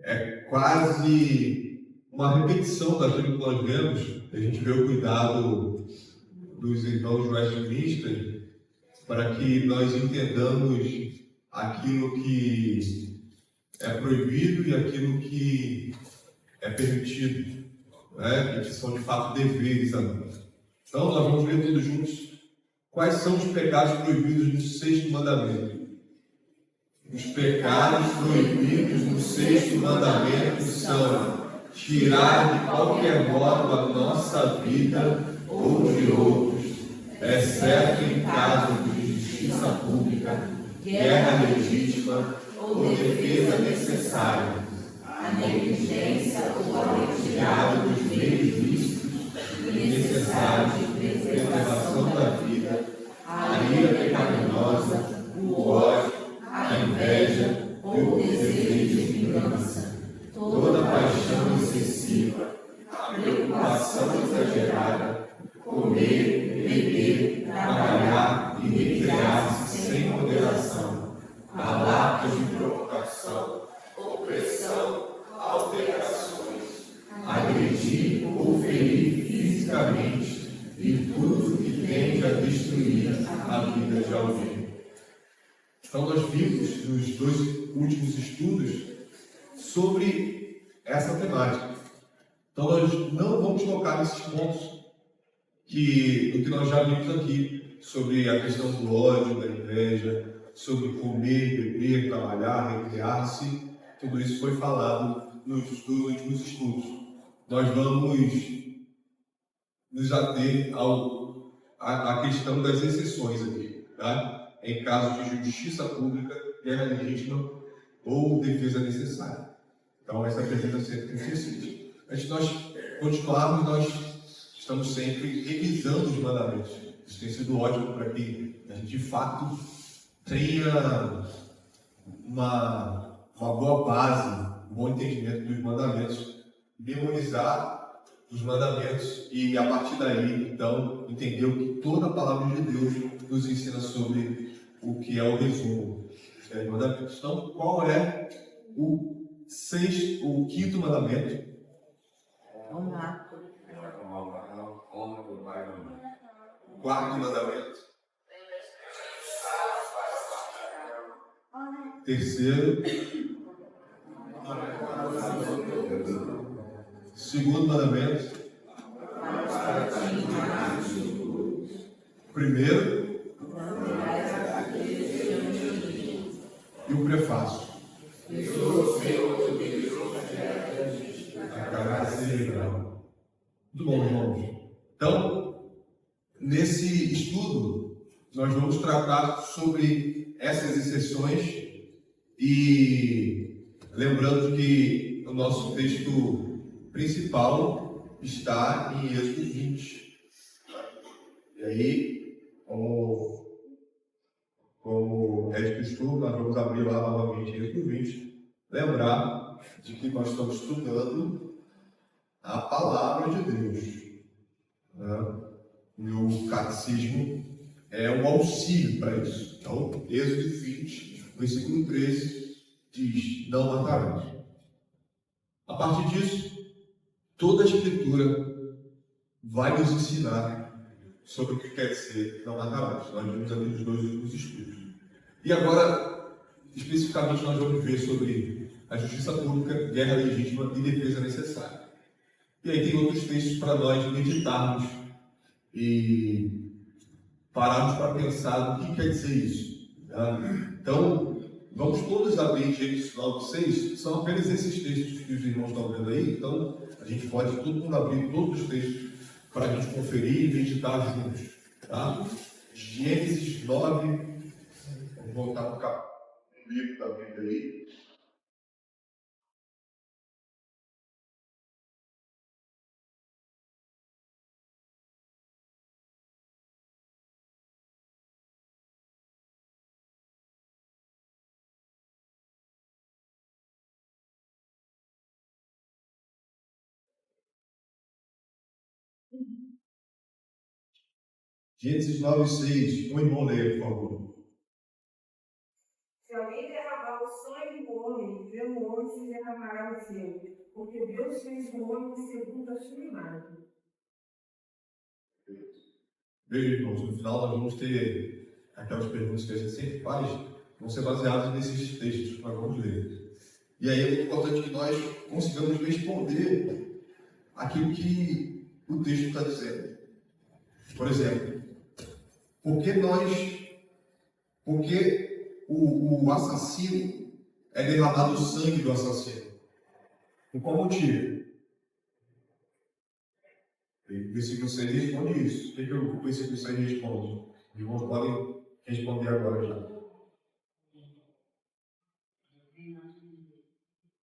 é quase uma repetição daquilo que nós vemos. A gente vê o cuidado dos irmãos Westminster para que nós entendamos aquilo que é proibido e aquilo que é permitido, né? Que são de fato deveres a nós. Então, nós vamos ver todos juntos quais são os pecados proibidos no sexto mandamento. Os pecados proibidos no sexto mandamento são tirar de qualquer modo a nossa vida ou de outros, exceto em caso de justiça pública, guerra legítima ou defesa necessária, a negligência ou a retirada dos meios lícitos e necessários de preservação da vida, a ira pecaminosa, o ódio, a inveja ou o desejo de vingança, toda paixão excessiva, a preocupação exagerada, comer, beber, trabalhar e recrear-se sem moderação, palavras de provocação, opressão, alterações, agredir ou ferir fisicamente e tudo que tende a destruir a vida de alguém. Então, nós vimos nos 2 últimos estudos sobre essa temática. Então, nós não vamos tocar nesses pontos do que nós já vimos aqui, sobre a questão do ódio, da inveja, sobre comer, beber, trabalhar, recrear-se. Tudo isso foi falado nos 2 últimos estudos. Nós vamos nos ater à questão das exceções aqui, tá? Em caso de justiça pública, guerra legítima ou defesa necessária. Então, essa pergunta sempre necessita. Antes de nós continuarmos, nós estamos sempre revisando os mandamentos. Isso tem sido ótimo para que a gente, de fato, tenha uma boa base, um bom entendimento dos mandamentos, memorizar os mandamentos e, a partir daí, então, entender o que toda a palavra de Deus nos ensina sobre o que é o resumo dos mandamentos. Então, qual é o quinto mandamento? Honrar. O quarto mandamento. Terceiro. Segundo mandamento. Primeiro. E o prefácio. A caráter cerebral. Muito bom, irmãos. Então, nesse estudo, nós vamos tratar sobre essas exceções e lembrando que o nosso texto principal está em Êxodo 20. E aí, como é de costume, nós vamos abrir lá novamente Êxodo 20. Lembrar de que nós estamos estudando a palavra de Deus, né? E o catecismo é um auxílio para isso. Então, Êxodo 20, versículo 13, diz: não matarás. A partir disso, toda a Escritura vai nos ensinar sobre o que quer dizer não matarás. Nós vimos ali nos 2 últimos estudos. E agora, especificamente, nós vamos ver sobre a justiça pública, guerra legítima e defesa necessária. E aí tem outros textos para nós meditarmos e pararmos para pensar no que quer dizer isso. Tá? Então, vamos todos abrir Gênesis 9:6. São apenas esses textos que os irmãos estão vendo aí. Então, a gente pode todo mundo abrir todos os textos para a gente conferir e meditar juntos. Tá? Gênesis 9. Vamos voltar no livro da Bíblia aí. Gênesis 9:6. Um irmão leia, por favor. Se alguém derramar o sangue do homem, pelo homem se derramará o nasceu, porque Deus fez o homem segundo a sua imagem. Veja, irmãos, no final nós vamos ter aquelas perguntas que a gente sempre faz, vão ser baseadas nesses textos que nós vamos ler. E aí é muito importante que nós consigamos responder aquilo que o texto está dizendo. Por exemplo, por que o assassino é derramado o sangue do assassino? Por qual motivo? O versículo 6 responde isso. O que o versículo 6 responde? Os irmãos podem responder agora já.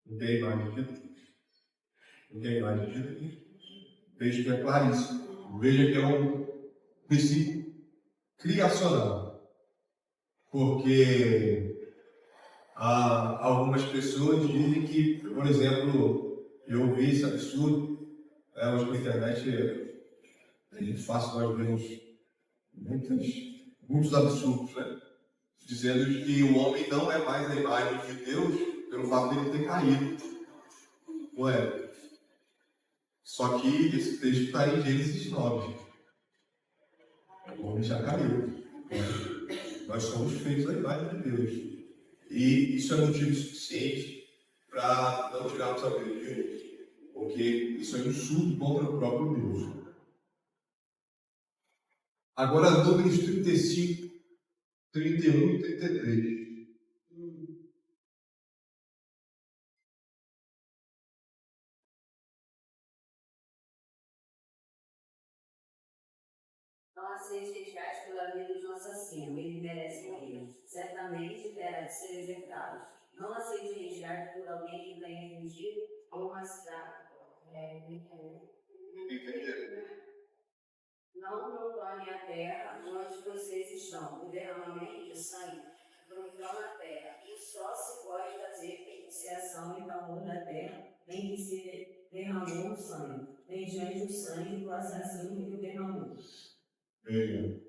Não tem imagem de título? Não tem imagem de título? O texto é claríssimo. Veja que é um princípio criacional. Porque algumas pessoas dizem que, por exemplo, eu vi esse absurdo. Hoje na internet é muito fácil nós vermos muitos absurdos, né? Dizendo que o homem não é mais a imagem de Deus pelo fato de ele ter caído. Não é? Só que esse texto está em Gênesis 9. O homem já caiu. Nós somos feitos à imagem de Deus. E isso é motivo suficiente para não tirarmos a vida de Deus. Porque isso é um insulto contra o próprio Deus. Agora, Números 35, 31 e 33. Não aceite resgate pela vida de um assassino, ele merece morrer. Certamente terá de ser executado. Não aceite resgate por alguém que tenha fugido ou massacrado. Não profane a terra onde vocês estão. O derramamento de sangue profana a terra. E só se pode fazer penitenciação e valor da terra em que se derramou o sangue, mediante o sangue do assassino que o derramou. Veja,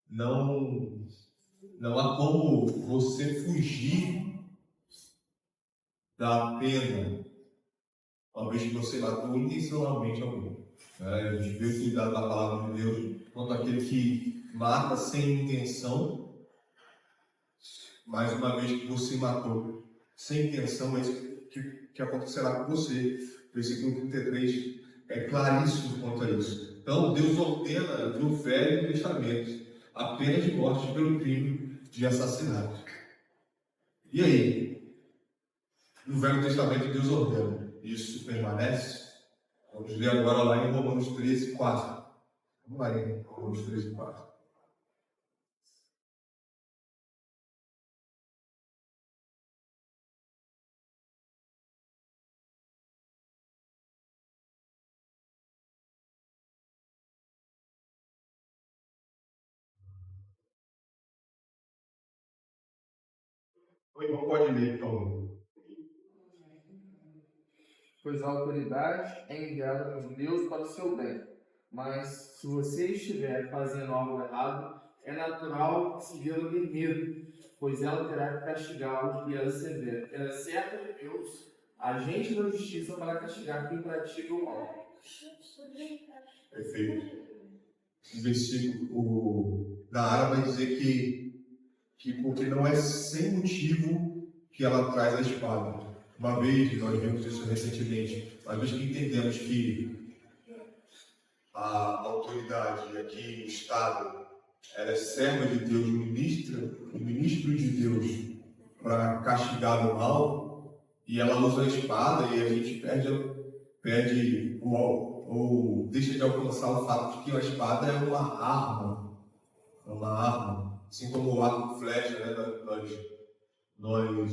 não há como você fugir da pena, uma vez que você matou intencionalmente alguém. A gente vê o cuidado da palavra de Deus quanto aquele que mata sem intenção. Mais uma vez que você matou sem intenção, é isso que acontecerá com você. Versículo 33 é claríssimo quanto a isso. Então, Deus ordena no Velho Testamento a pena de morte pelo crime de assassinato. E aí? No Velho Testamento, Deus ordena. Isso permanece? Vamos ler agora lá em Romanos 13, 4. Vamos lá em Romanos 13, 4. O irmão pode ler, por favor. Pois a autoridade é enviada por Deus para o seu bem. Mas se você estiver fazendo algo errado, é natural segui-lo de medo, pois ela terá que castigá-lo e ela é severa. Ela é certa de Deus, agente da justiça para castigar quem pratica o mal. Perfeito. O versículo da Ara vai dizer que porque não é sem motivo que ela traz a espada. Uma vez, nós vimos isso recentemente, uma vez que entendemos que a autoridade aqui, o Estado, ela é serva de Deus, ministro de Deus para castigar o mal, e ela usa a espada e a gente perde ou deixa de alcançar o fato de que a espada é uma arma. Assim como o arco e flecha, né? Nós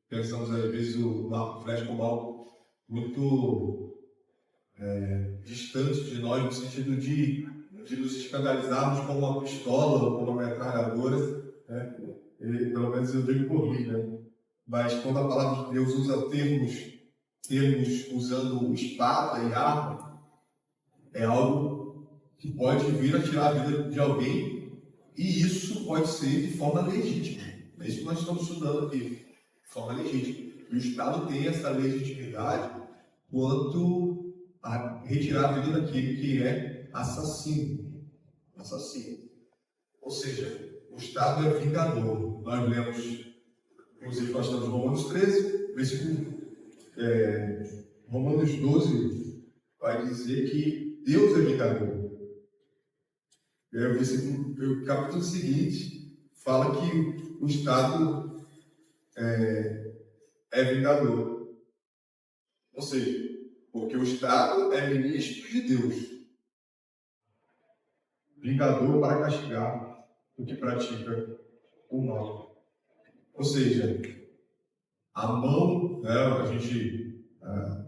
pensamos às vezes o arco e flecha como algo muito distante de nós, no sentido de nos escandalizarmos com uma pistola ou com uma metralhadora, né? Pelo menos eu digo por mim, né? Mas quando a palavra de Deus usa termos usando espada e arma, é algo que pode vir a tirar a vida de alguém, e isso pode ser de forma legítima. É isso que nós estamos estudando aqui, de forma legítima. o Estado tem essa legitimidade quanto a retirar a vida daquele que é assassino. Assassino. Ou seja, o Estado é vingador. Nós lemos, inclusive, nós estamos em Romanos 13, versículo Romanos 12, vai dizer que Deus é vingador. O capítulo seguinte fala que o Estado é vingador. Ou seja, porque o Estado é ministro de Deus. Vingador para castigar o que pratica o mal. Ou seja, a mão,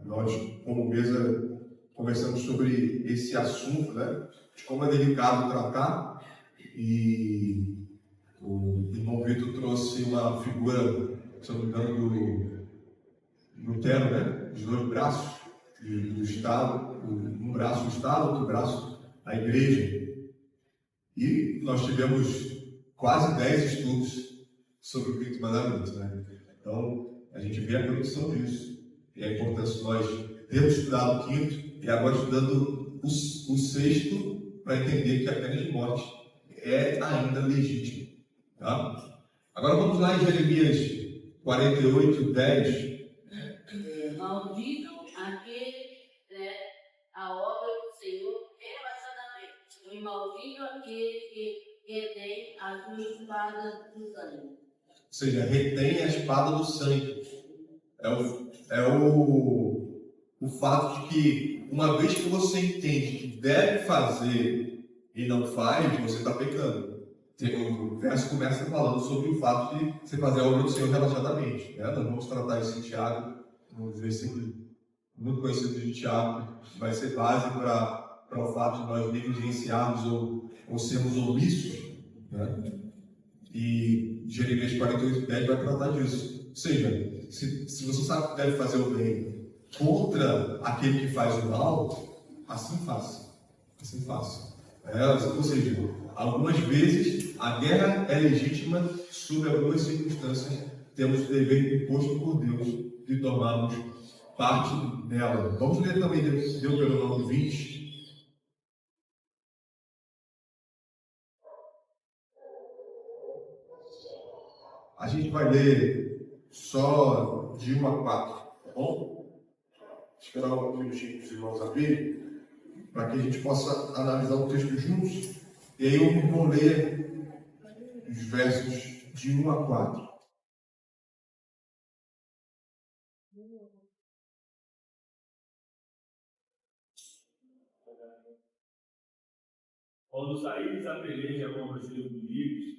nós como mesa conversamos sobre esse assunto, de como é delicado tratar, e o irmão Vitor trouxe uma figura, se não me engano, do Lutero, os dois braços do Estado, um braço o Estado, outro braço a Igreja. E nós tivemos quase 10 estudos sobre o quinto mandamento, Então, a gente vê a condição disso. E a importância de nós termos estudado o quinto e agora estudando o sexto para entender que a pena de morte é ainda legítima. Tá? Agora vamos lá em Jeremias 48, 10. Maldito aquele, a obra do Senhor relacionamento. E maldito aquele que retém a sua espada do sangue. Ou seja, retém a espada do sangue. É o fato de que, uma vez que você entende que deve fazer e não faz, você está pecando. O verso começa falando sobre o fato de você fazer a obra do Senhor relaxadamente. Nós vamos tratar isso em Tiago, no versículo muito conhecido de Tiago, que vai ser base para o fato de nós negligenciarmos ou sermos omissos. E Jeremias 48, 10 vai tratar disso. Ou seja, se você sabe que deve fazer o bem contra aquele que faz o mal, assim faça. Assim faça. Ou seja, algumas vezes a guerra é legítima, sob algumas circunstâncias temos o dever imposto por Deus de tomarmos parte dela. Vamos ler também Deuteronômio 20. A gente vai ler só de 1 a 4, tá bom? Esperar um minutinho para os irmãos abrirem, para que a gente possa analisar o texto juntos. E aí eu vou ler os versos de 1 a 4. Quando saíres a peleja contra os teus inimigos,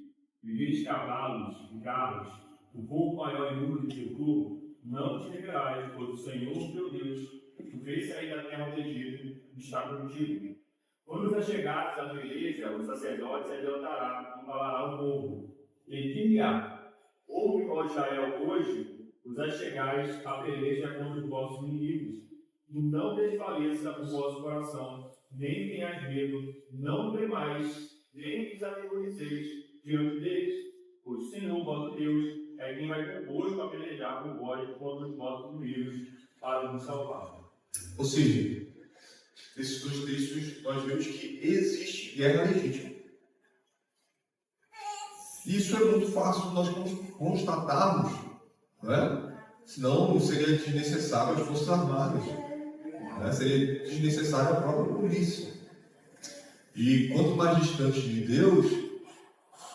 e vires cavalos e carros, um pouco maior em número de teu, não te negarás, pois o Senhor teu Deus te fez sair da terra do Egito e está contigo. Quando chegares à peleja, o sacerdote se adiantará e falará o povo. E dir-lhe-á: ouve, ó Israel, hoje os achegais à peleja contra os vossos inimigos, e não desfaleça o vosso coração, nem tenhais medo, não temais, nem vos atemorizeis diante deles, pois o Senhor, vosso Deus, é quem vai convosco a pelejar por vós contra os vossos inimigos, para nos salvar. Ou seja, nesses dois textos nós vemos que existe guerra legítima. Isso é muito fácil nós constatarmos, senão seria desnecessário as Forças Armadas, seria desnecessária a própria polícia. E quanto mais distante de Deus,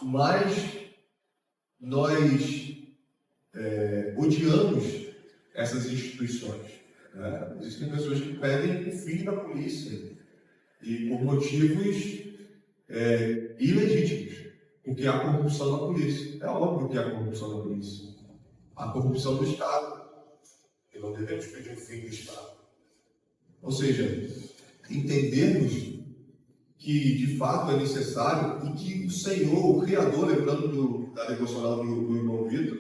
mais nós odiamos essas instituições. Existem pessoas que pedem o fim da polícia e por motivos ilegítimos, porque há corrupção na polícia. É óbvio que há corrupção na polícia. Há corrupção do Estado, e não devemos pedir o fim do Estado. Ou seja, entendermos que de fato é necessário e que o Senhor, o Criador, lembrando da devocional do irmão Vitor,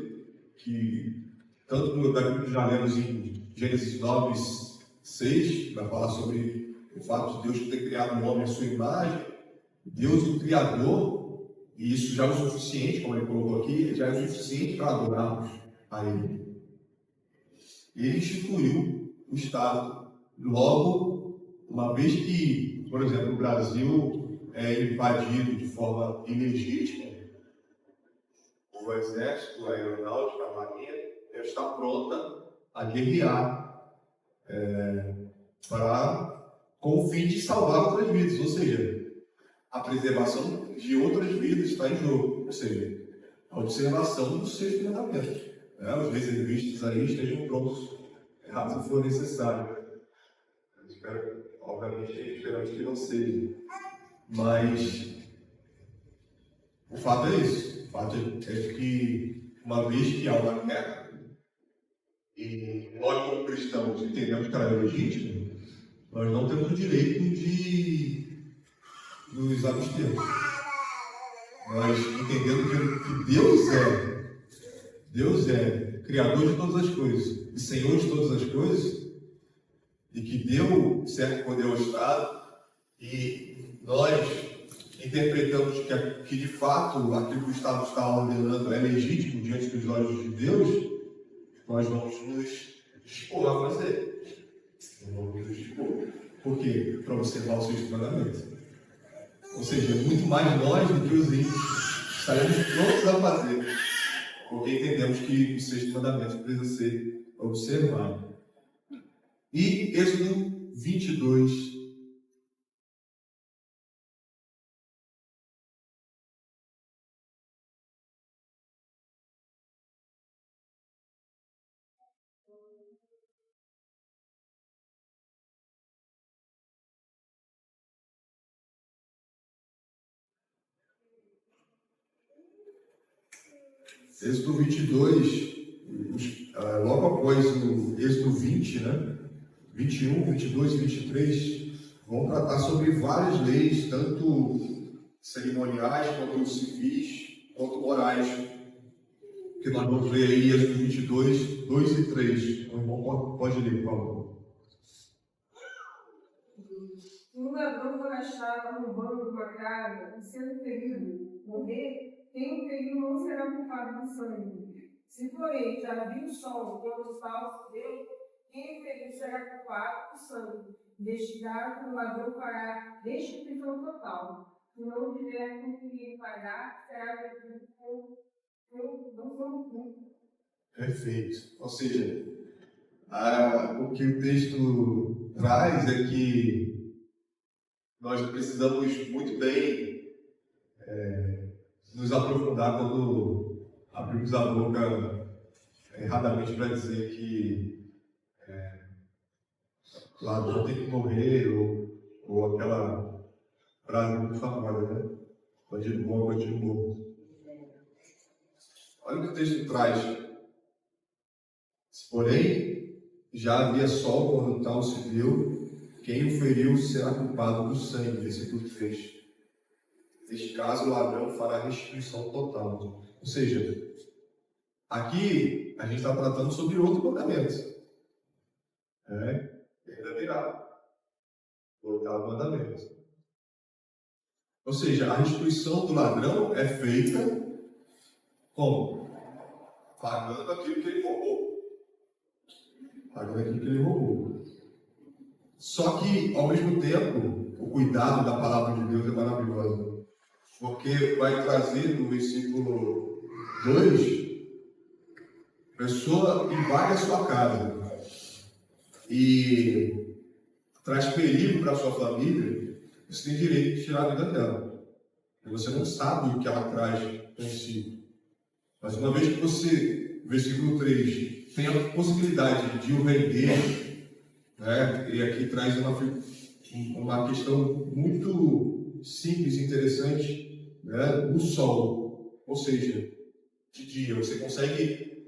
que tanto no capítulo que já lemos em Gênesis 9, 6, vai falar sobre o fato de Deus ter criado o homem à sua imagem, Deus o Criador, e isso já é o suficiente, como ele colocou aqui, já é o suficiente para adorarmos a Ele. ele instituiu o Estado. Logo, uma vez que, por exemplo, o Brasil é invadido de forma ilegítima, o Exército, a Aeronáutica, a Marinha está pronta a guerrear com o fim de salvar outras vidas, ou seja, a preservação de outras vidas está em jogo, ou seja, a observação do sexto mandamento. Os reservistas aí estejam prontos, se for necessário. Obviamente, esperamos que não seja. Mas o fato é isso. O fato é que, uma vez que há uma guerra, e nós como cristãos entendemos que ela é legítima, nós não temos o direito de nos abstermos. Nós entendemos que Deus é Criador de todas as coisas e Senhor de todas as coisas, e que deu certo poder ao Estado, e nós interpretamos que de fato aquilo que o Estado está ordenando é legítimo diante dos olhos de Deus, nós vamos nos dispor a fazer. Vamos nos dispor. Por quê? Para observar o sexto mandamento. Ou seja, muito mais nós do que os ímpios estaremos prontos a fazer, porque entendemos que o sexto mandamento precisa ser observado. E Êxodo 22. Êxodo 22, logo após o Êxodo 20, 21, 22 e 23, vão tratar sobre várias leis, tanto cerimoniais, quanto civis, quanto morais, que nós vamos ler aí Êxodo 22, 2 e 3. O irmão pode ler, por favor. Se um ladrão for achado roubando uma casa e sendo ferido, morrer, quem o feriu não será culpado do sangue. Se, porém, já viu o sol quando o tal se deu, quem o feriu será culpado do sangue. Neste caso, o ladrão fará restituição total. Se não tiver com que pagar, será devido com não são. Perfeito. Ou seja, o que o texto traz é que nós precisamos muito bem nos aprofundar quando abrimos a boca erradamente para dizer que o ladrão tem que morrer, ou aquela frase muito famosa, né? Bandido bom, bandido morto. Olha o que o texto traz. Porém, já havia sol quando tal se deu, quem o feriu será culpado do sangue. Versículo 3. Neste caso, o ladrão fará restituição total. Ou seja, aqui a gente está tratando sobre outro mandamento. Ainda virá o oitavo mandamento. Ou seja, a restituição do ladrão é feita como? Pagando aquilo que ele roubou. Pagando aquilo que ele roubou. Só que, ao mesmo tempo, o cuidado da palavra de Deus é maravilhoso. Porque vai trazer no versículo 2, pessoa invade a sua casa e traz perigo para a sua família, você tem direito de tirar a vida dela. E você não sabe o que ela traz consigo. Mas uma vez que você, versículo 3, tem a possibilidade de o vender, e aqui traz uma questão muito simples e interessante, o sol. Ou seja, de dia você consegue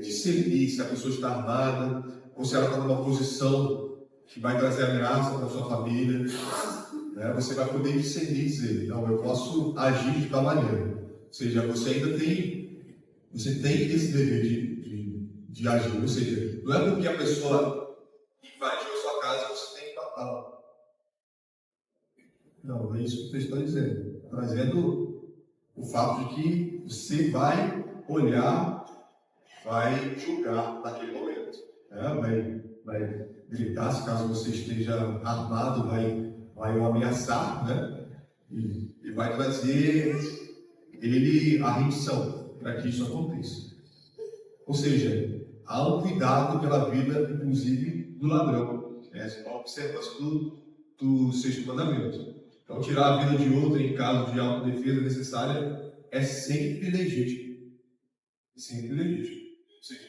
discernir se a pessoa está armada, ou se ela está numa posição que vai trazer ameaça para a sua família. Você vai poder discernir e dizer, não, eu posso agir de tal maneira. Ou seja, você ainda tem esse dever de agir. Ou seja, não é porque a pessoa invadiu a sua casa que você tem que matá-la. Não, é isso que o texto está dizendo. Trazendo o fato de que você vai olhar, vai julgar naquele momento. vai gritar, se caso você esteja armado, vai o ameaçar, né? E vai trazer ele a rendição para que isso aconteça. Ou seja, há um cuidado pela vida, inclusive, do ladrão. Essa é uma observação do sexto mandamento. Então, tirar a vida de outro em caso de autodefesa necessária é sempre legítimo. Sempre legítimo. Ou seja,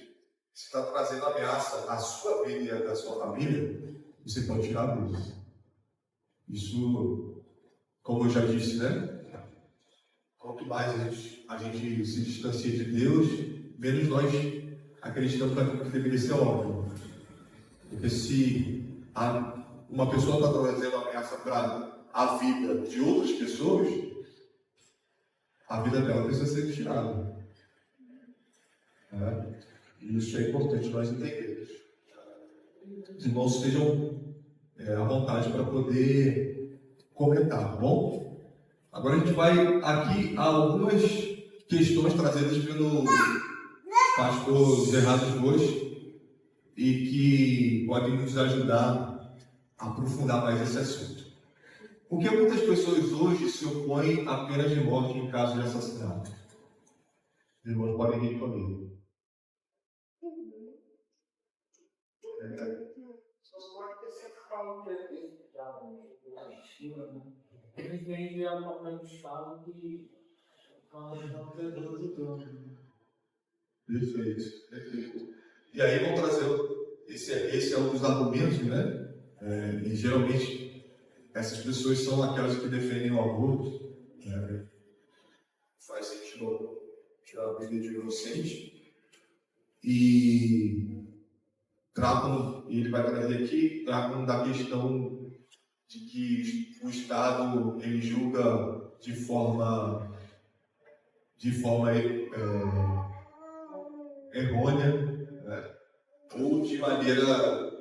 se está trazendo ameaça à sua vida e à da sua família, você pode tirar a vida. Isso, como eu já disse, né? Quanto mais a gente se distancia de Deus, menos nós acreditamos naquilo que deveria ser óbvio. Porque se uma pessoa está trazendo ameaça para a vida de outras pessoas, a vida dela precisa ser tirada. E isso é importante nós entendermos. Os irmãos estejam à vontade para poder comentar, tá bom? Agora a gente vai aqui a algumas questões trazidas pelo pastor Gerardo Bosch e que podem nos ajudar a aprofundar mais esse assunto. Por que muitas pessoas hoje se opõem à pena de morte em caso de assassinato? Os irmãos podem rir comigo. Eles normalmente falam que não tem dor de dano. Perfeito. E aí vão trazer, esse é um dos argumentos, né? E geralmente essas pessoas são aquelas que defendem o aborto, né? Faz sentido tirar a vida de um inocente. E ele vai trazer aqui, tratam da questão de que o Estado ele julga de forma errônea, né? Ou de maneira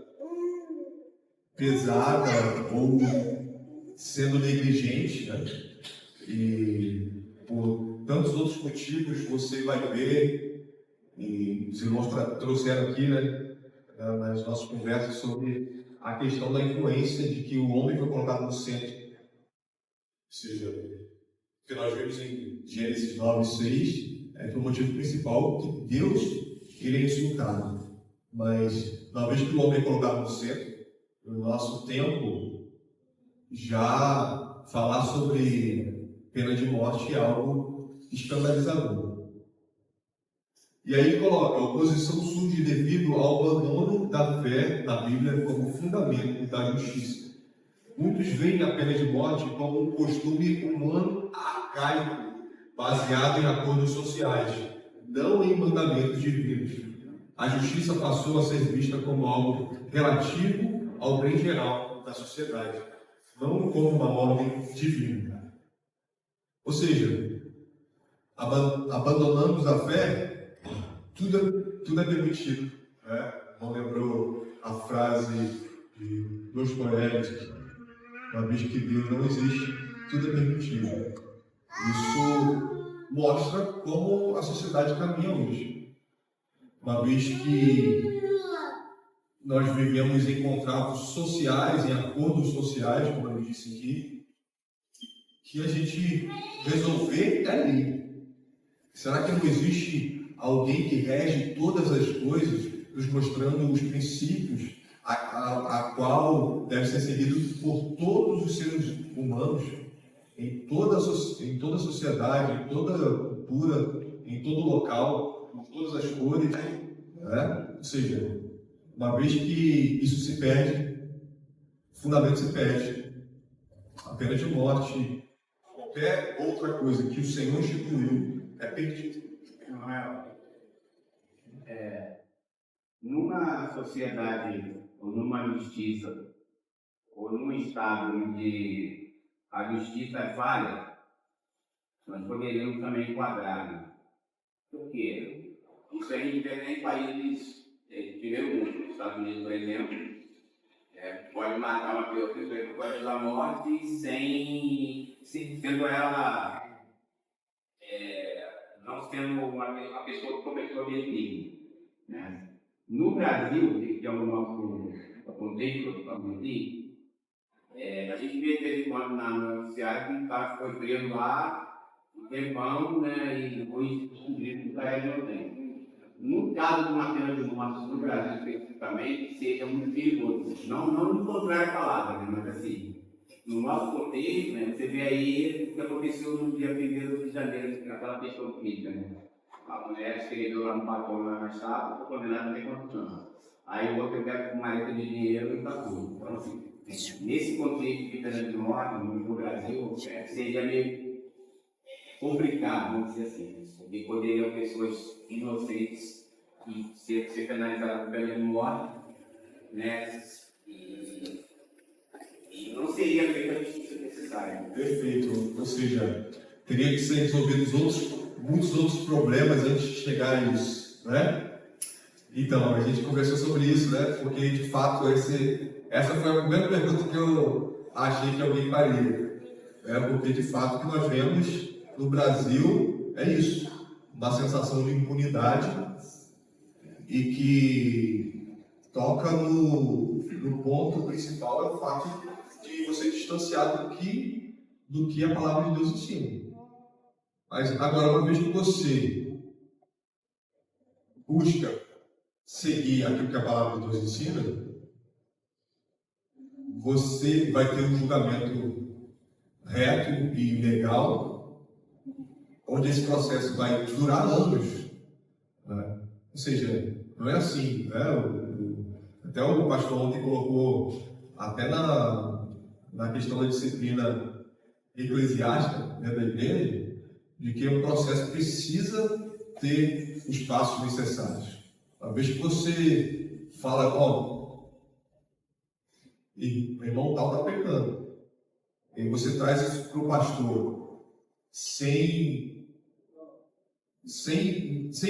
pesada, ou sendo negligente, né? E por tantos outros motivos você vai ver, e os irmãos trouxeram aqui, né, nas nossas conversas sobre a questão da influência de que o homem foi colocado no centro. Ou seja, o que nós vemos em Gênesis 9:6 é que o motivo principal que Deus ele é insultado. Mas, uma vez que o homem é colocado no centro, no nosso tempo, já falar sobre pena de morte é algo escandalizador. E aí ele coloca, a oposição surge devido ao abandono da fé na Bíblia como fundamento da justiça. Muitos veem a pena de morte como um costume humano arcaico, baseado em acordos sociais, não em mandamentos divinos. A justiça passou a ser vista como algo relativo ao bem geral da sociedade, não como uma ordem divina. Ou seja, abandonamos a fé, tudo é permitido. Né? Não lembrou a frase de Dostoiévski, uma vez que Deus não existe, tudo é permitido. Isso mostra como a sociedade caminha hoje. Uma vez que nós vivemos em contratos sociais, em acordos sociais, como eu disse aqui, que a gente resolver é lei. Será que não existe alguém que rege todas as coisas, nos mostrando os princípios a qual deve ser seguido por todos os seres humanos, em toda a sociedade, em toda a cultura, em todo local, em todas as cores, né? Ou seja, uma vez que isso se perde, o fundamento se perde. A pena de morte, qualquer outra coisa que o Senhor instituiu, é perdido. Numa sociedade, ou numa justiça, ou num estado onde a justiça é falha, nós poderíamos também enquadrar. Né? Por quê? Isso a gente vê nem países de mundo. Nos Estados Unidos, por exemplo, pode matar uma pessoa que pode dar morte sendo ela não sendo uma pessoa que cometeu aquele crime. Né? No Brasil, que é o nosso contexto, vamos dizer, a gente vê de vez em quando na noticiário que o cara foi preso lá, um tempão, né, e depois descobriram que o cara não tem. No caso de uma pena de morte no Brasil, especificamente, seria muito perigoso. Não no contrário a palavra, né, mas assim, no nosso contexto, né, você vê aí o que aconteceu no dia 1º de janeiro, naquela questão política, né? A mulher escreveu lá no papel na chapa, foi condenada a ter quantos anos. Aí o outro pega com maleta de dinheiro e passou. Então, assim, nesse contexto de pena de morte no Brasil, seria meio complicado, vamos dizer assim, de poderiam pessoas inocentes e ser penalizadas por pena de morte, né? E não seria feita a justiça necessária. Perfeito. Ou seja, teria que ser resolvidos muitos outros problemas antes de chegar a isso, né? Então, a gente conversou sobre isso, né? Porque, de fato, essa foi a primeira pergunta que eu achei que alguém faria. Porque, de fato, o que nós vemos no Brasil é isso. Uma sensação de impunidade e que toca no ponto principal é o fato de você distanciar do que a palavra de Deus ensina. Mas agora, uma vez que você busca seguir aquilo que a palavra de Deus ensina, você vai ter um julgamento reto e legal, onde esse processo vai durar anos. Né? Ou seja, não é assim. Né? Até o pastor ontem colocou, até na questão da disciplina eclesiástica, né, da igreja, de que o processo precisa ter os passos necessários. Uma vez que você fala, e o irmão tal está pecando, e você traz isso para o pastor sem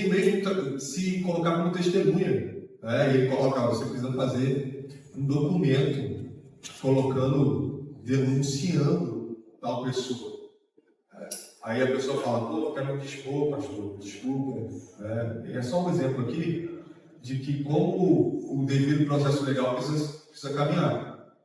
mesmo se colocar como testemunha, né? E ele coloca, você precisa fazer um documento denunciando tal pessoa. Aí a pessoa fala, eu quero me dispor, pastor, desculpa. É só um exemplo aqui de que como o devido processo legal precisa caminhar.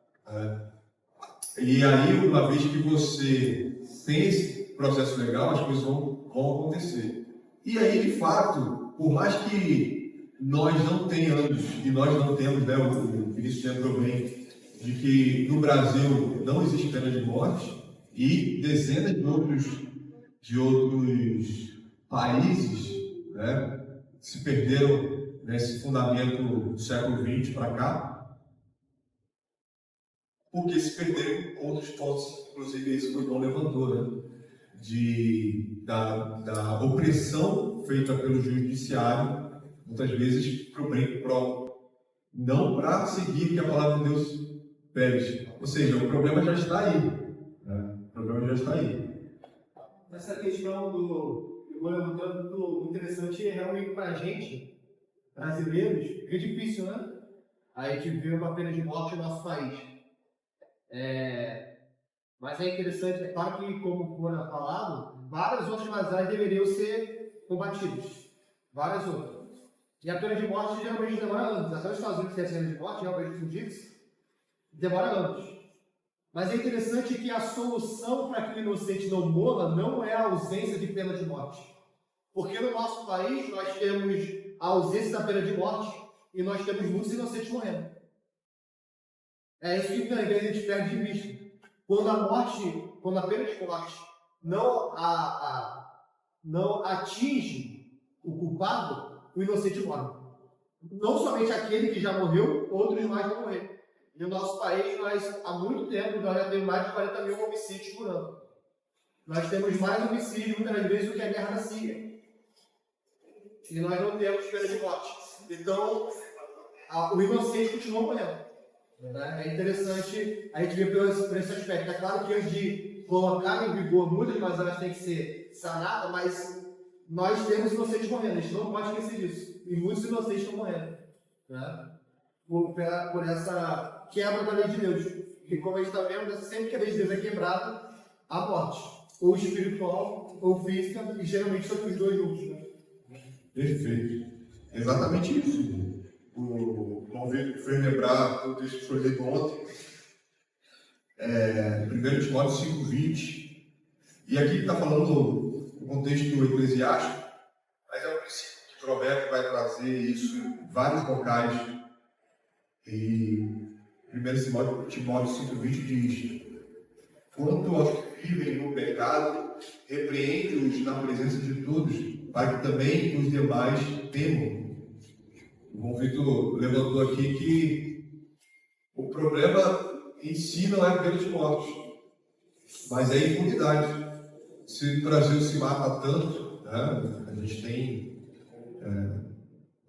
E aí, uma vez que você tem esse processo legal, as coisas vão acontecer. E aí, de fato, por mais que nós não tenhamos, e nós não temos, né, o Vinícius lembrou bem, de que no Brasil não existe pena de morte, e dezenas de outros países, né, se perderam nesse fundamento do século XX para cá, porque se perderam outros pontos, inclusive isso que o João levantou, né, da opressão feita pelo judiciário, muitas vezes para o bem próprio, não para seguir o que a palavra de Deus pede. Ou seja, o problema já está aí. Né? O problema já está aí. Essa questão do eu vou levantando muito interessante é realmente para a gente, brasileiros, é difícil, né? A gente vê uma pena de morte no nosso país. Mas é interessante, é claro que, como foi falado, várias outras razões deveriam ser combatidas. Várias outras. E a pena de morte geralmente demora anos. Até os Estados Unidos têm a pena de morte, realmente como disse, demora anos. Mas é interessante que a solução para que o inocente não morra não é a ausência de pena de morte. Porque no nosso país nós temos a ausência da pena de morte e nós temos muitos inocentes morrendo. É isso que às vezes a gente perde de vista. Quando a pena de morte não atinge o culpado, o inocente morre. Não somente aquele que já morreu, outros mais vão morrer. E no nosso país, há muito tempo, nós já temos mais de 40 mil homicídios por ano. Nós temos mais homicídios, muitas vezes, do que a guerra da Síria. E nós não temos pena de morte. Então, o inocente continua morrendo. É interessante a gente ver por esse aspecto. É claro que antes de colocar em vigor muitas coisas elas têm que ser sanadas, mas nós temos inocentes morrendo. A gente não pode esquecer disso. E muitos inocentes estão morrendo. Né? Por essa quebra da lei de Deus. E como a gente está vendo, sempre que a lei de Deus é quebrada, há morte. Ou espiritual, ou física, e geralmente são os dois juntos. Né? Perfeito. Exatamente isso. o convite que fez lembrar o texto que foi lido ontem, 1 Timóteo 5,20, e aqui está falando o contexto eclesiástico, mas é um princípio que Provérbio vai trazer isso em vários locais. E 1 Timóteo 5,20 diz: quanto aos que vivem no pecado, repreende-os na presença de todos, para que também os demais temam. O João Vitor levantou aqui que o problema em si não é 1 Timóteo, mas é a impunidade. Se o Brasil se mata tanto, né? A gente tem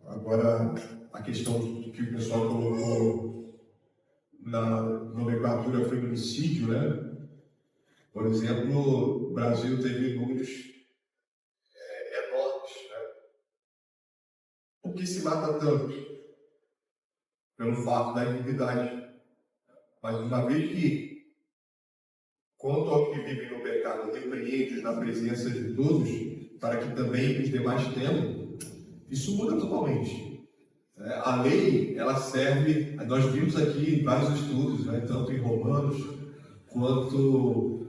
agora a questão que o pessoal colocou na nomenclatura feminicídio, né? Por exemplo, o Brasil teve números enormes, né? Por que se mata tanto? Pelo fato da impunidade. Mas uma vez que, quanto ao que vive no pecado, repreende-os na presença de todos, para que também os demais temam, isso muda totalmente. A lei, ela serve, nós vimos aqui vários estudos, né, tanto em Romanos, quanto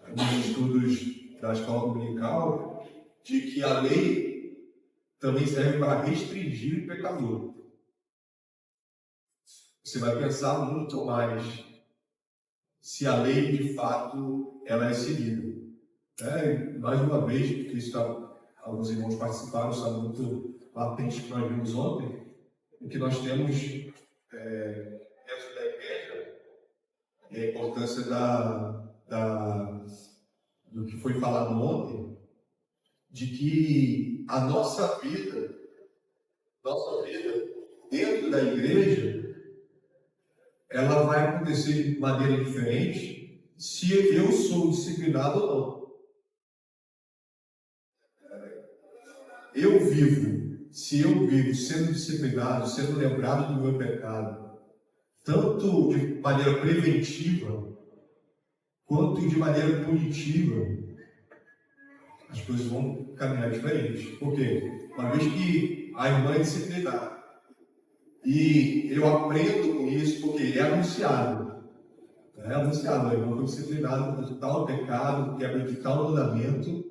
nos estudos da escola dominical, de que a lei também serve para restringir o pecador. Você vai pensar muito mais se a lei, de fato, ela é seguida. Mais uma vez, porque isso alguns irmãos participaram, está muito latente que nós vimos ontem, o que nós temos dentro da igreja é a importância do que foi falado ontem, de que a nossa vida dentro da igreja, ela vai acontecer de maneira diferente se eu sou disciplinado ou não. Se eu vivo sendo disciplinado, sendo lembrado do meu pecado, tanto de maneira preventiva, quanto de maneira punitiva, as coisas vão caminhar diferente. Por quê? Uma vez que a irmã é disciplinada, e eu aprendo com isso porque é anunciado. A irmã foi disciplinada por tal pecado, quebra de tal mandamento,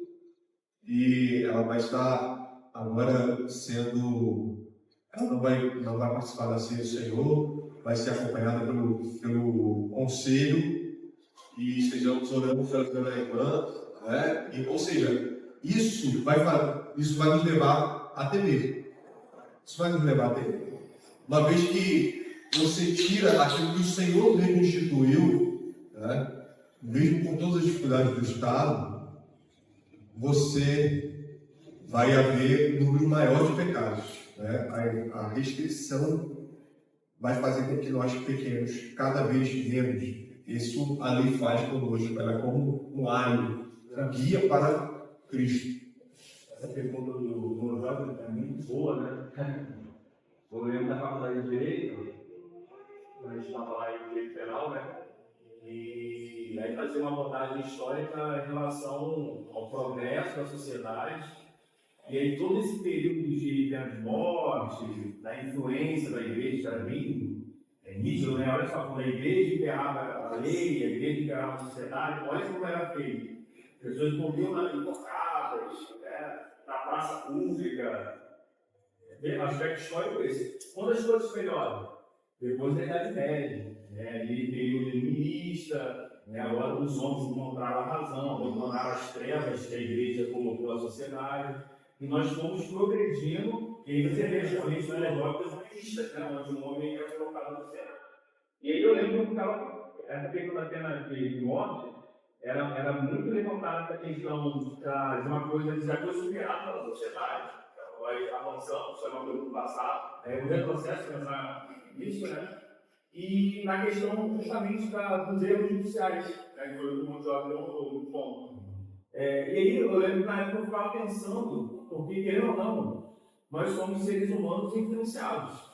e ela vai estar agora sendo, ela não vai participar da ceia do Senhor, vai ser acompanhada pelo conselho, e estejamos orando pela irmã, né? Ou seja, isso vai nos levar a temer. Isso vai nos levar a temer. Uma vez que você tira aquilo que o Senhor mesmo instituiu, né? Mesmo com todas as dificuldades do Estado, você vai haver um número maior de pecados. Né? A restrição vai fazer com que nós pequenos cada vez menos. Isso a lei faz conosco, ela é como um alho, guia para Cristo. Essa pergunta do Gonzaga é muito boa, né? Eu lembro da faculdade de Direito, quando a gente estava lá em Direito Penal, né? E aí fazia uma abordagem histórica em relação ao progresso da sociedade. E aí todo esse período de pena de morte, da influência da igreja, era bem nítido, né? Olha só, quando a igreja imperava a lei, a igreja imperava a sociedade, olha como era feito. Pessoas morriam enforcadas, na praça pública. Aspecto histórico esse. Quando as coisas melhoram? Depois da Idade Média, ali período iluminista, agora os homens encontraram a razão, encontraram as trevas que a igreja colocou à sociedade. E nós fomos progredindo, e aí você vê as correntes filosóficas humanistas, onde um homem é colocado no centro. E aí eu lembro que essa pergunta da pena de morte era muito levantada para a questão de uma coisa que já foi superada pela sociedade. Então, vai avançando, isso é uma coisa do passado, o retrocesso pensar nisso, né? E na questão justamente dos erros judiciais, que foi o que o João deu no ponto. E aí eu lembro que na época eu ficava pensando, porque querendo ou não, nós somos seres humanos influenciados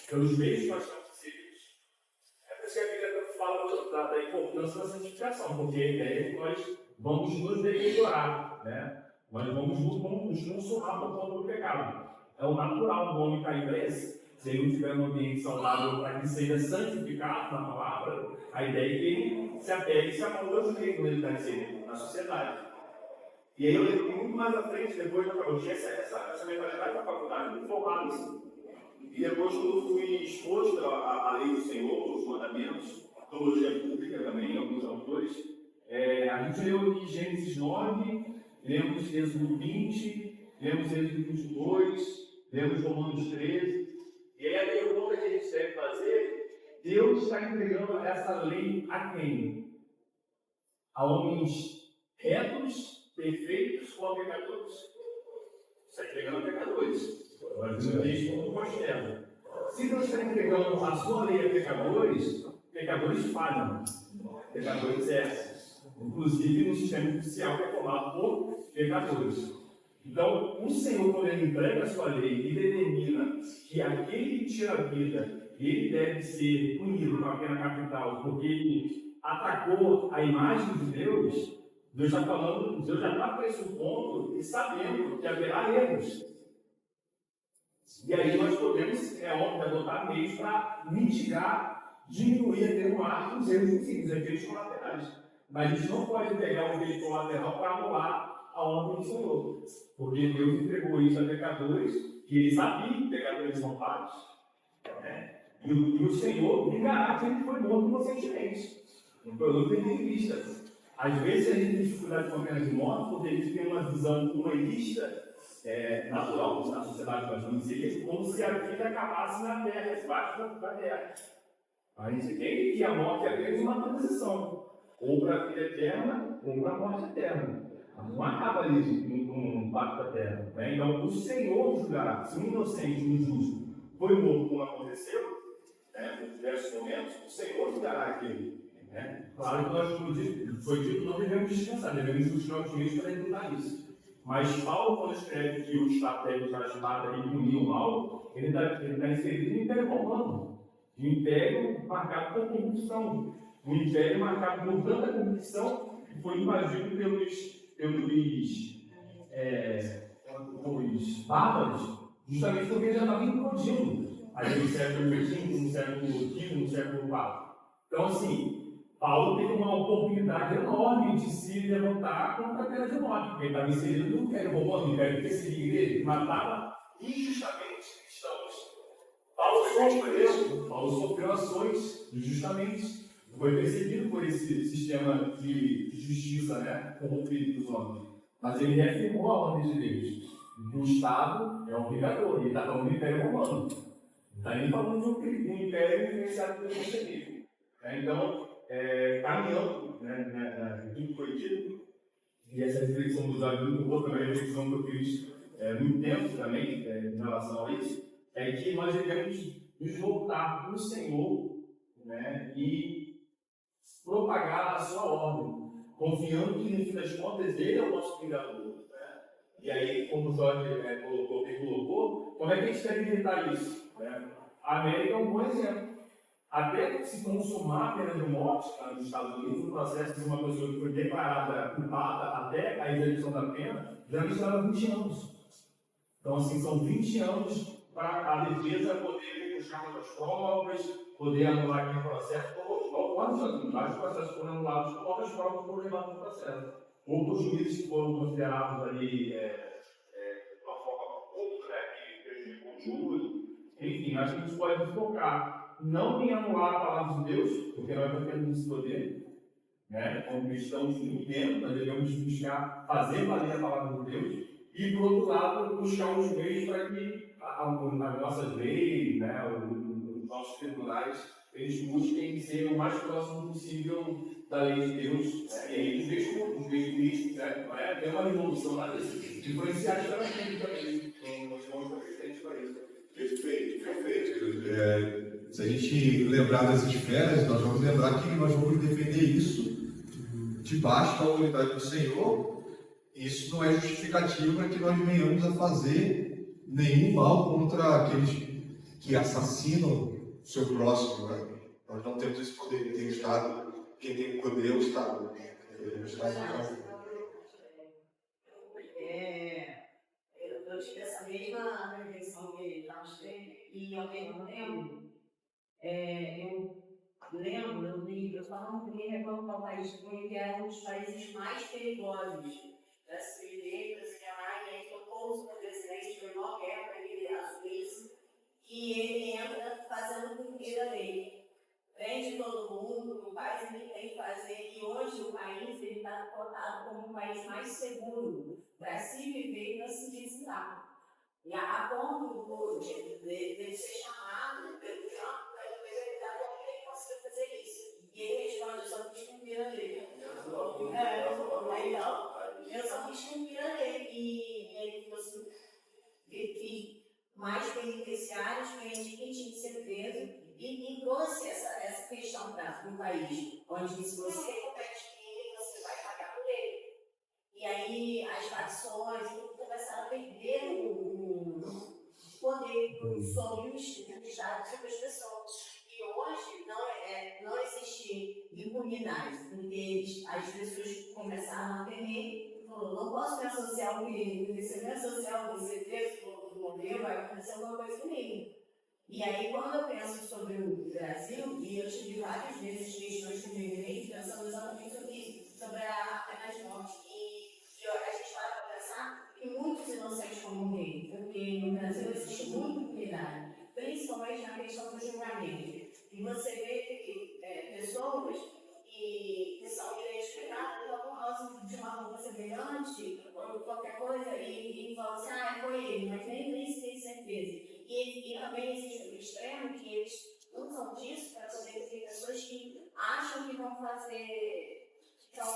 pelos meios que nós estamos inseridos. É por isso que a Bíblia fala da importância da santificação, porque a ideia é que nós vamos nos deteriorar, nós vamos nos consumar por conta do pecado. É o natural do homem caído é esse. se ele não estiver num ambiente saudável para que ele seja santificado na palavra, a ideia é que ele se apegue e se amolde aos meios quando ele está inserido na sociedade. E aí eu lembro muito mais à frente, depois eu tinha essa mentalidade da faculdade, muito formado assim. E depois, quando fui exposto à lei do Senhor, os mandamentos, a teologia pública também, alguns autores, a gente leu aqui Gênesis 9, lemos Êxodo 20, lemos Êxodo 22, lemos Romanos 13. E aí a pergunta que a gente deve fazer: Deus está entregando essa lei a quem? A homens retos, perfeitos ou a pecadores? Está entregando a pecadores. Se Deus está entregando a sua lei a pecadores, pecadores falham, pecadores erram, inclusive no sistema judicial que é formado por pecadores. Então, o Senhor, quando ele entrega a sua lei e determina que aquele que tira a vida, ele deve ser punido com a pena capital, porque ele atacou a imagem de Deus, Deus está falando, Deus já está para esse ponto e sabendo que haverá erros. E aí nós podemos, óbvio, adotar meios para mitigar, diminuir, atenuar os erros possíveis, efeitos colaterais. Mas a gente não pode pegar o efeito colateral para anular a ordem do Senhor. Porque Deus entregou isso a pecadores, que ele sabia que pecadores são falhos. E o Senhor ligará que ele foi morto inocentemente. Um produto tem vista. Às vezes a gente tem dificuldade com a pena de morte porque a gente tem uma visão humanista natural na sociedade, nós vamos dizer, como se a vida acabasse na terra, debaixo da terra. A gente tem que a morte é apenas uma transição, ou para a vida eterna, ou para a morte eterna. Não acaba ali no pacto da terra. Então, o Senhor julgará. Se um inocente, um injusto, foi morto como aconteceu, em diversos momentos, o Senhor julgará aquele. Claro que nós, como foi dito, não devemos descansar, devemos buscar os meios para evitar isso. Mas Paulo, quando escreve que o estratégia da espada e punir o mal, ele está inserido no Império Romano. Um império marcado por corrupção. Um império marcado por tanta corrupção que foi invadido pelos bárbaros, justamente porque já estava implodindo. Ali no século V, no século V, no século IV. Então, assim, Paulo teve uma oportunidade enorme de se levantar contra a pena de morte, porque ele estava inserido no Império Romano, no Império que perseguia a igreja, que matava injustamente cristãos. Paulo sofreu ações injustamente, foi perseguido por esse sistema de justiça, corrompido dos homens. Mas ele reafirmou a ordem de Deus. O Estado é um pecador, ele está falando do Império Romano. Não está nem falando de um império influenciado pelo cristianismo. Então, caminhando, tudo que foi dito, e essa reflexão dos amigos, outra reflexão que eu fiz muito tempo também, em relação a isso, é que nós devemos nos voltar para o Senhor, e propagar a sua ordem, confiando que, no fim das contas, ele é o nosso Criador. E aí, como o Jorge colocou, como é que a gente deve evitar isso? A América é um bom exemplo. Até se consumar a pena de morte nos Estados Unidos, no processo de uma pessoa que foi declarada culpada até a execução da pena, já leva 20 anos. Então, assim, são 20 anos para a defesa poder buscar outras provas, poder anular aquele processo. Vários processos foram anulados por outras provas foram levadas no processo. Ou por juízes que foram considerados ali de uma forma corrupta, que prejudicou o júri. Enfim, acho que a gente pode focar não em anular a palavra de Deus, porque nós não temos esse poder, como cristãos no tempo, nós devemos buscar fazer valer a palavra de Deus, e por outro lado, buscar os meios para que as nossas leis, os nossos tribunais, eles busquem ser o mais próximo possível da lei de Deus, e aí os meios políticos, tem uma revolução lá desse, influenciar extremamente também, nós vamos estar presentes para isso. Perfeito. Se a gente lembrar dessas esferas, nós vamos lembrar que nós vamos defender isso debaixo da autoridade do Senhor. Isso não é justificativo para que nós venhamos a fazer nenhum mal contra aqueles que assassinam o seu próximo. Nós não temos esse poder. Tem o Estado. Quem tem o poder é o Estado. Eu tive essa mesma reflexão que nós temos. e ao mesmo tempo, eu lembro, eu só não queria revoltar o país, porque era um dos países mais perigosos para se viver, para se ganhar, e aí tocou o presidente, foi uma guerra para ele liderar isso, e ele entra fazendo com que a lei. Prende todo mundo, não faz o que tem que fazer, e hoje o país está cotado como o país mais seguro para se viver e para se visitar. E a ponto de ser chamado pelo Trump para perguntar como ele conseguiu fazer isso. E ele responde: eu só quis cumprir a lei. Eu só quis cumprir a lei. E ele trouxe mais penitenciários, gente que tinha que ser preso. E trouxe essa questão para o país, onde se você comete crime, você vai pagar por ele. E aí as facções começaram a perder o poder sobre os Estados, sobre as pessoas. E hoje não existe impunidade, porque as pessoas começaram a temer, não posso me associar com ele, se eu me associar com você, preso, morrer, vai acontecer alguma coisa comigo. E aí, quando eu penso sobre o Brasil, e eu tive várias vezes questões que eu me pensando exatamente sobre isso, sobre a pena de morte. E a gente para pensar que muitos inocentes vão morrer, porque no Brasil existe muita impunidade, principalmente na questão do julgamento. E você vê pessoas que são identificadas por causa de uma roupa semelhante, ou qualquer coisa, e falam assim: foi ele, mas nem se tem certeza. E também existe o extremo que eles usam disso para poder ter pessoas que acham que vão fazer, estão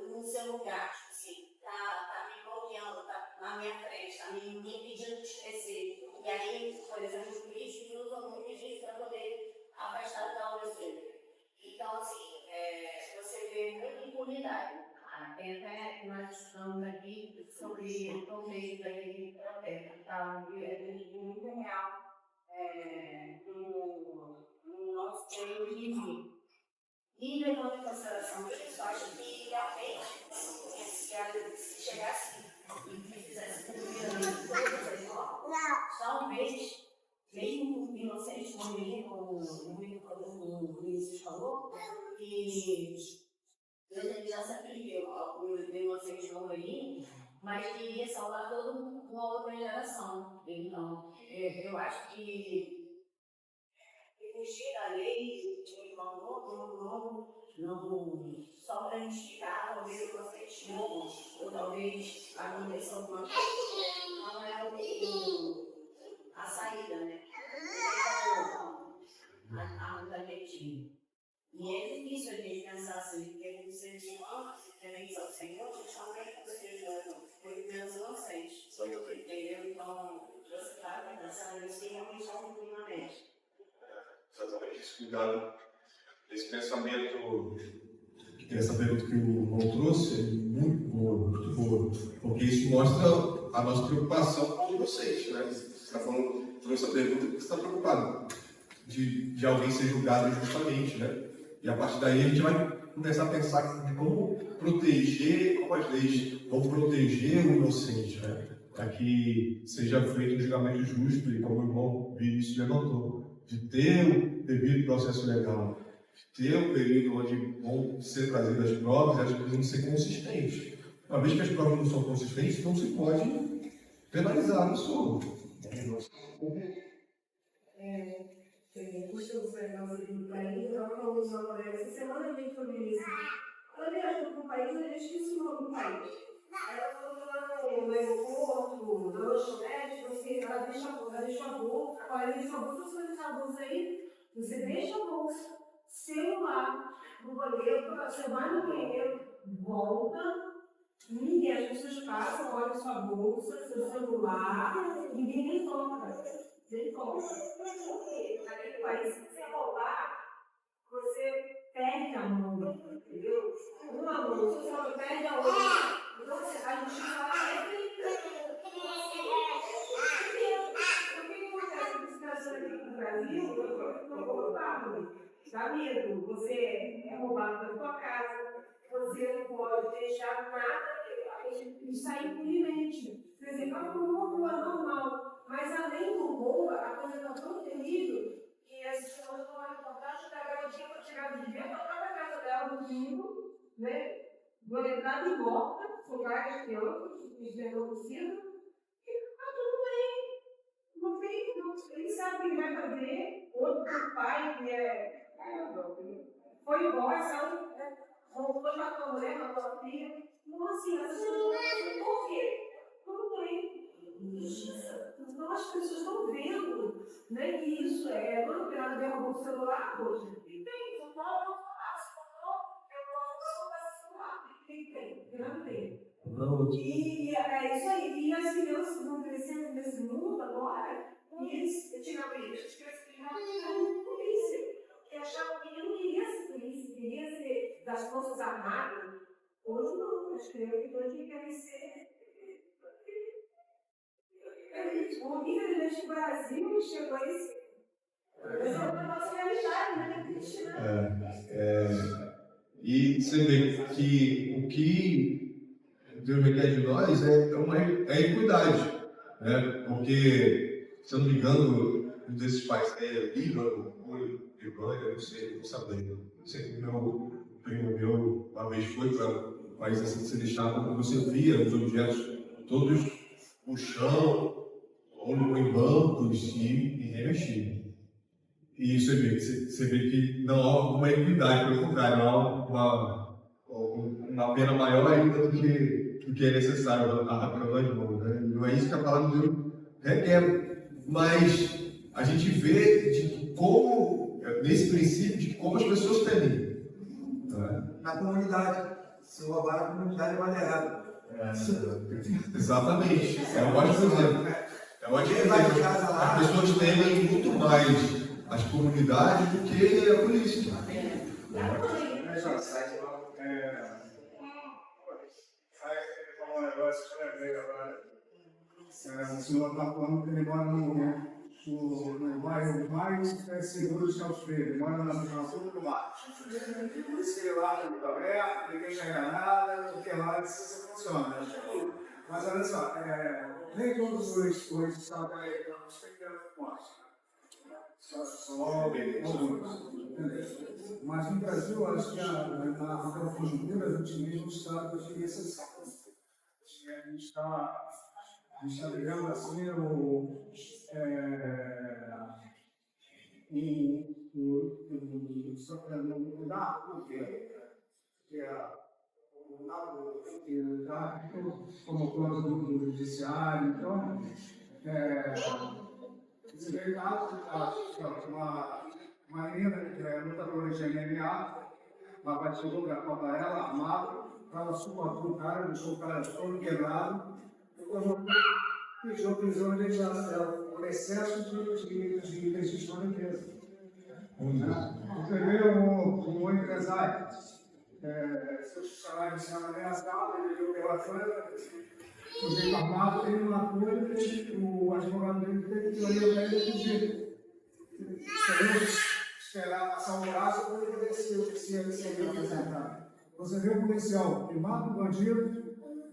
no seu lugar, tipo assim, tá me bloqueando, tá na minha frente, tá me impedindo de crescer. E aí, por exemplo, os políticos usam muito disso para poder afastar da obra dele. Então, assim, você vê muita impunidade. Tem até nós estamos aqui sobre o torneio daquele protesto, tá? Muito real no nosso treino de vida. E levando em consideração isso, acho que realmente, se chegasse e fizesse cumprir a lei de todas as normas, talvez, mesmo inocentes como o Vinícius falou, que Deus já sempre viu alguns inocentes morrerem, mas que iria salvar toda uma outra geração. Então, eu acho que fugir da lei de um irmão novo, não só para justificar, talvez eu fosse novo, ou talvez aconteça alguma coisa, não é a saída, né? A da gente. E é difícil a gente pensar assim, porque os seres humanos, se temente ao Senhor, justamente por seres menos inocentes. Entendeu? Então, você está pensando isso e realmente está cumprindo a mente. Exatamente isso, cuidado. Esse pensamento, essa pergunta que o João trouxe é muito boa, porque isso mostra a nossa preocupação com os inocentes, né? Você está falando sobre essa pergunta porque você está preocupado de alguém ser julgado injustamente, né? E a partir daí a gente vai começar a pensar de como proteger, como as leis vão proteger o inocente, né? Para que seja feito um julgamento justo e, como o irmão Vinícius levantou, de ter o devido processo legal, de ter um período onde vão ser trazidas as provas e elas precisam ser consistentes. Uma vez que as provas não são consistentes, não se pode penalizar a pessoa. Puxa o negócio do país, eu estava falando de uma colega essa semana, a gente foi isso. Ela viajou para o país, eu esqueci o nome do país. Aí ela falou que lá no aeroporto, na lanchonete, ela deixa a bolsa, agora deixa a bolsa, você deixa a bolsa aí, você deixa a bolsa, celular, no banheiro, você vai no banheiro, volta, ninguém, as pessoas passam, olha sua bolsa, seu celular, ninguém nem toca. Ele conta. Porque naquele país, se você roubar, você perde a mão, entendeu? Uma mão, se você não perde a outra. Então, a gente fala sempre. O que acontece com esse caso aqui no Brasil? Não vou roubar, dá medo. Você é roubado da sua casa, você não pode deixar nada e sair impunemente. Por exemplo, uma rua normal. Mas além do boa, a coisa está tão terrível que as pessoas vão lá reportagem da garotinha para tirar de dentro da própria casa dela no domingo, né? Vou entrar de volta, focar as crianças, que já não precisa, e está tudo bem. No fim, ele sabe o que vai fazer, outro pai que foi embora, sabe? Voltou para a mulher, matou a filha. Não assim, as pessoas por quê? Tudo bem. Então as pessoas estão vendo, né, que isso é quando ela derrubou o celular, poxa, e tem, não pode não falar, se não tem. E é isso aí, e as crianças vão crescendo nesse mundo agora, e eles, antigamente, as crianças queriam polícia, e achavam que não queria ser polícia, queria ser das forças armadas. Hoje não, as crianças hoje querem ser. O nível do Brasil chegou a esse. Mas é uma nossa realidade, né? Triste, né? E você vê que o que Deus requer de nós é equidade, né? Porque, se eu não me engano, um desses pais Líbano ou Ivan, eu não sei, não sabia. Não sei, meu primo meu uma vez foi para um país assim que você deixava, você via os objetos todos no chão, ou em bancos e remexiam. E você vê que não há uma equidade, pelo contrário, há uma pena maior ainda do que é necessário para nós irmãos, né? Não é isso que a palavra de Deus requer, mas a gente vê de como, nesse princípio, de como as pessoas temem. Na comunidade, se roubar a comunidade vai errado. Exatamente, é um ótimo exemplo. As pessoas temem muito mais as comunidades do que a polícia. Um negócio que eu lembrei agora. O senhor está falando que ele mora no bairro mais seguro de Cabo Frio. Ele mora na zona do mar. Por isso que ele lá está aberto, ninguém ganha nada, porque lá isso funciona. Mas olha só, nem todos os estados americanos têm telefontes. Só alguns. Mas no Brasil, acho que na conjuntura, a gente mesmo está de exceção. A gente está ligando assim no narco, que é o narco como plano do judiciário. Então, você vê uma menina que é lutadora de MMA, ela vai jogar contra ela, armada, ela suportou o cara, deixou o cara todo quebrado, pediu prisão por excesso de registro da empresa. Você vê um empresário, seus salários sendo ameaçados, ele deu pela fora, o jeito armado, ele não atua, o advogado dele teve que olhar para ele e pedir. Esperar passar um braço para ele ver se ele seria apresentado. Você vê o policial que mata o bandido,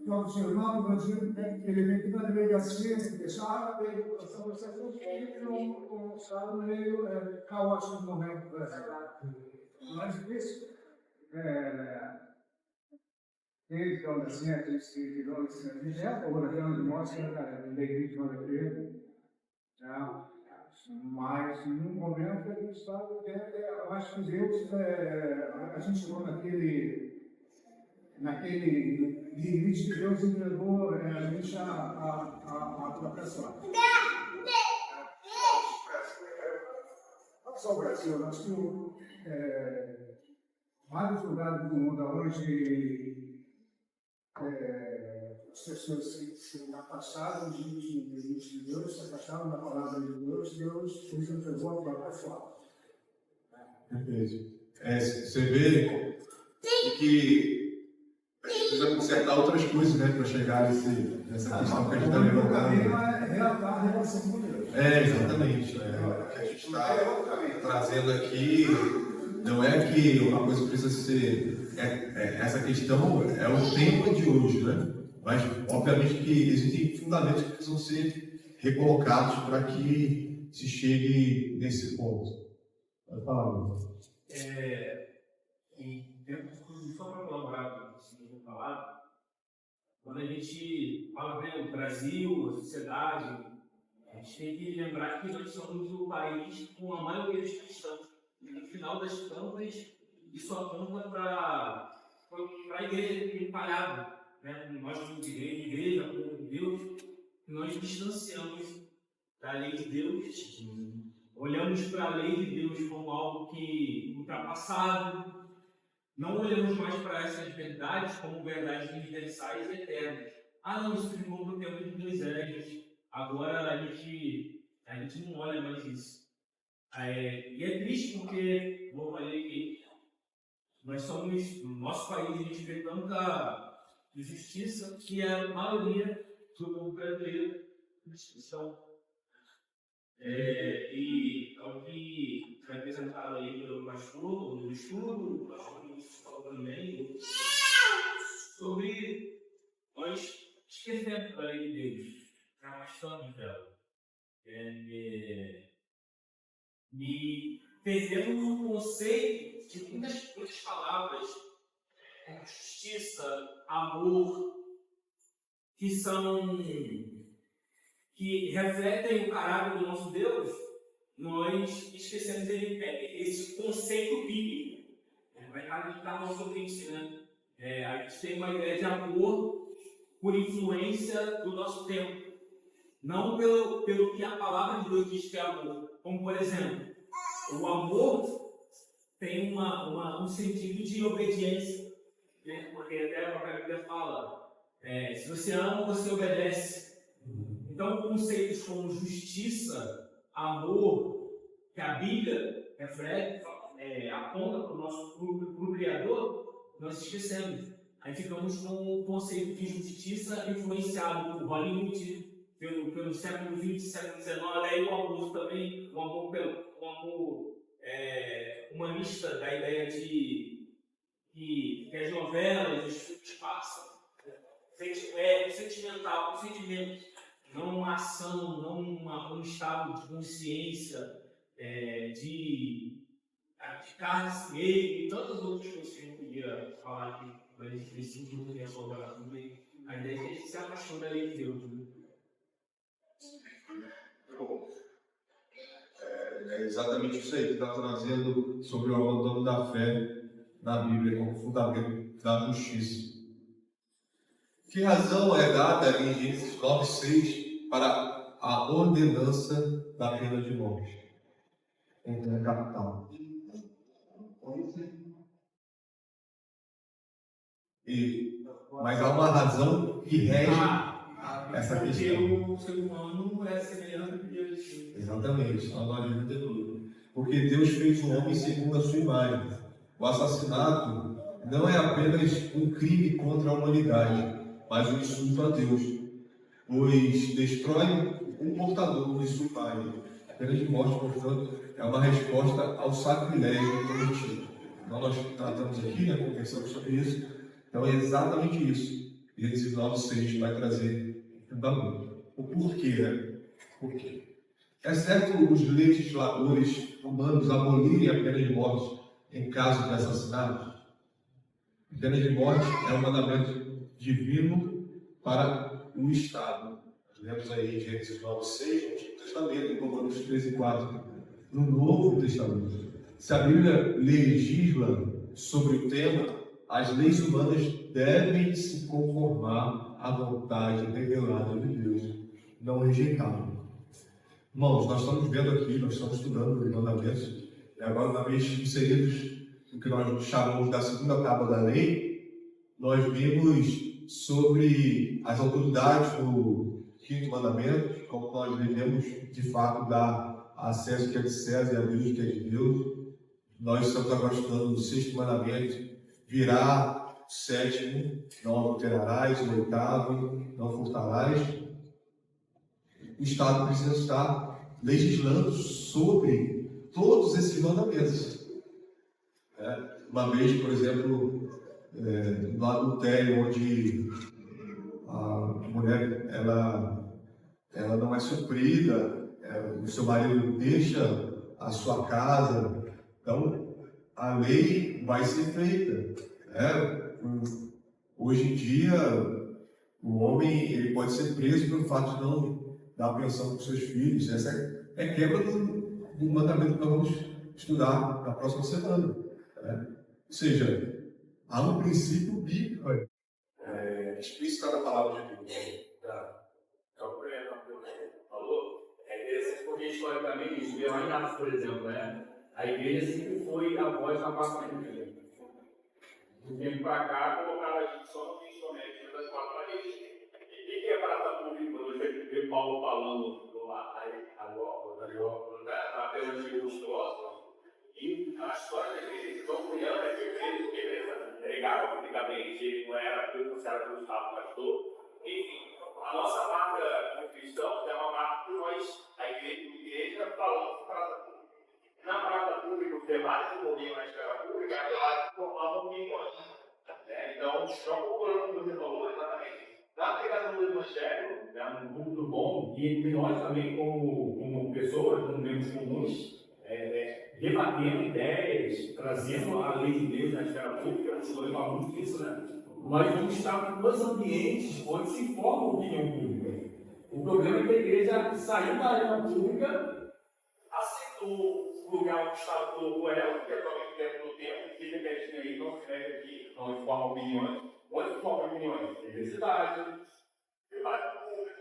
joga o tiro, mata o bandido, ele vem aqui na delegacia, se deixar, você fica um estado meio caótico no momento do Brasil. Mais difícil. Eles falam assim, a gente é a favor de morte, cara, ninguém vítima da preta. Mas, no momento, a gente está vivendo, eu acho que Deus, a gente chegou naquele limite que Deus entregou a gente a própria sorte. Não só o Brasil, nós temos vários lugares do mundo onde as pessoas se afastaram de Deus, se afastaram da palavra de Deus, Deus nos entregou a própria sorte. Perfeito. Você vê que precisa consertar outras coisas, né, para chegar nessa questão que a gente está levantando. Exatamente. O que a gente está trazendo aqui não é que uma coisa precisa ser. Essa questão é o tema de hoje, né? Mas, obviamente, que existem fundamentos que precisam ser recolocados para que se chegue nesse ponto. Vai falar, Bruno. Só para colaborar com o que você falado, quando a gente fala bem do Brasil, a sociedade, a gente tem que lembrar que nós somos o país com a maioria dos cristãos. E no final das contas, isso aponta para a igreja empalhada. Né? Nós somos igreja, povo de Deus, que nós distanciamos da lei de Deus, olhamos para a lei de Deus como algo que ultrapassado, não olhamos mais para essas verdades como verdades universais e eternas. Ah, não, isso ficou no tempo de Moisés, agora a gente não olha mais isso. E é triste porque, vou falar aqui, nós somos, no nosso país, a gente vê tanta injustiça que a maioria do povo brasileiro cristão. E é o que foi apresentado aí pelo pastor, no estudo, o pastor falou também, sobre nós esquecemos da lei de Deus, afastamos dela. E perdemos um conceito de muitas palavras, como justiça, amor, que refletem o caráter do nosso Deus. Nós esquecemos dele, esse conceito bíblico. Vai radicar nosso ouvinte, né? A gente tem uma ideia de amor por influência do nosso tempo. Não pelo que a palavra de Deus diz que é amor. Como, por exemplo, o amor tem um sentido de obediência. Né? Porque até a própria Bíblia fala, se você ama, você obedece. Então, conceitos como justiça, amor, que a Bíblia reflete, aponta para o nosso Criador, nós esquecemos. Aí ficamos com o conceito de justiça influenciado por Hollywood, pelo século XX, século XIX, aí o amor também, o amor humanista, da ideia de que as novelas, os filmes passam, sentimental, um sentimento, não uma ação, não um estado de consciência, de carne e tantas outras coisas que a gente podia falar aqui, mas a gente precisa de resolver tudo bem. A ideia é que a gente se apaixone da lei de Deus. É exatamente isso aí que está trazendo sobre o abandono da fé na Bíblia como fundamento da justiça. Que razão é dada em Gênesis 9:6 para a ordenança da pena de morte em pena capital? Mas há uma razão que rege essa questão. Porque o ser humano é semelhante a Deus. Exatamente, a análise de tudo. Porque Deus fez o homem segundo a sua imagem. O assassinato não é apenas um crime contra a humanidade, mas um insulto a Deus, pois destrói um portador de sua imagem. A pena de morte, portanto, é uma resposta ao sacrilégio cometido. Então, nós tratamos aqui, conversamos sobre isso. Então, é exatamente isso. Gênesis 9:6 vai trazer fundamento. O porquê, né? Por quê? É certo os legisladores humanos abolirem a pena de morte em caso de assassinato? A pena de morte é um mandamento divino para o Estado. Nós lemos aí em Gênesis 9:6, no Antigo Testamento, em Romanos 13:4, no Novo Testamento. Se a Bíblia legisla sobre o tema, as leis humanas devem se conformar à vontade revelada de Deus, não rejeitá-la. Irmãos, nós estamos vendo aqui, nós estamos estudando os mandamentos, e agora, uma vez inseridos no que nós chamamos da segunda tábua da lei, nós vimos sobre as autoridades do quinto mandamento, como nós devemos, de fato, dar acesso que é de César e a Deus que é de Deus. Nós estamos agora estudando o sexto mandamento, virá o sétimo, não adulterarás, o oitavo, não furtarás. O Estado precisa estar legislando sobre todos esses mandamentos. Uma vez, por exemplo, no adultério, onde a mulher ela ela não é suprida, o seu marido deixa a sua casa, então a lei vai ser feita. Hoje em dia, o homem ele pode ser preso pelo fato de não dar pensão para os seus filhos. Essa é quebra do mandamento que nós vamos estudar na próxima semana. Ou seja, há um princípio bíblico explícito na palavra de Deus. É interessante porque historicamente, isso veio lá em Atos, por exemplo, a igreja sempre foi a voz da praça pública. Do tempo para cá, colocaram a gente só somente das quatro paredes. E o que é praça pública? Quando você vê Paulo falando apenas de os próximos, e a história da igreja estão criando essa igreja, porque pregavam publicamente, não era aquilo que era do Estado pastor. Enfim, a nossa marca como cristãos é uma marca que nós, a igreja falamos praça pública. Na praça pública, os debates que ocorriam na esfera pública eram debates que formavam opiniões. Então, estão procurando, como você falou, exatamente. Na pregação do Evangelho, um culto bom, e nós também, como pessoas, como membros comuns, debatendo ideias, trazendo a lei de Deus na esfera pública, o senhor fala muito disso, nós vamos estar nos ambientes onde se forma a opinião pública. O problema é que a igreja saiu da arena pública, aceitou o lugar onde o Estado colocou ela, que é somente dentro do tempo, que independente daí, não se mete aqui, não se forma opiniões. Onde se forma opiniões? Universidade, debate público,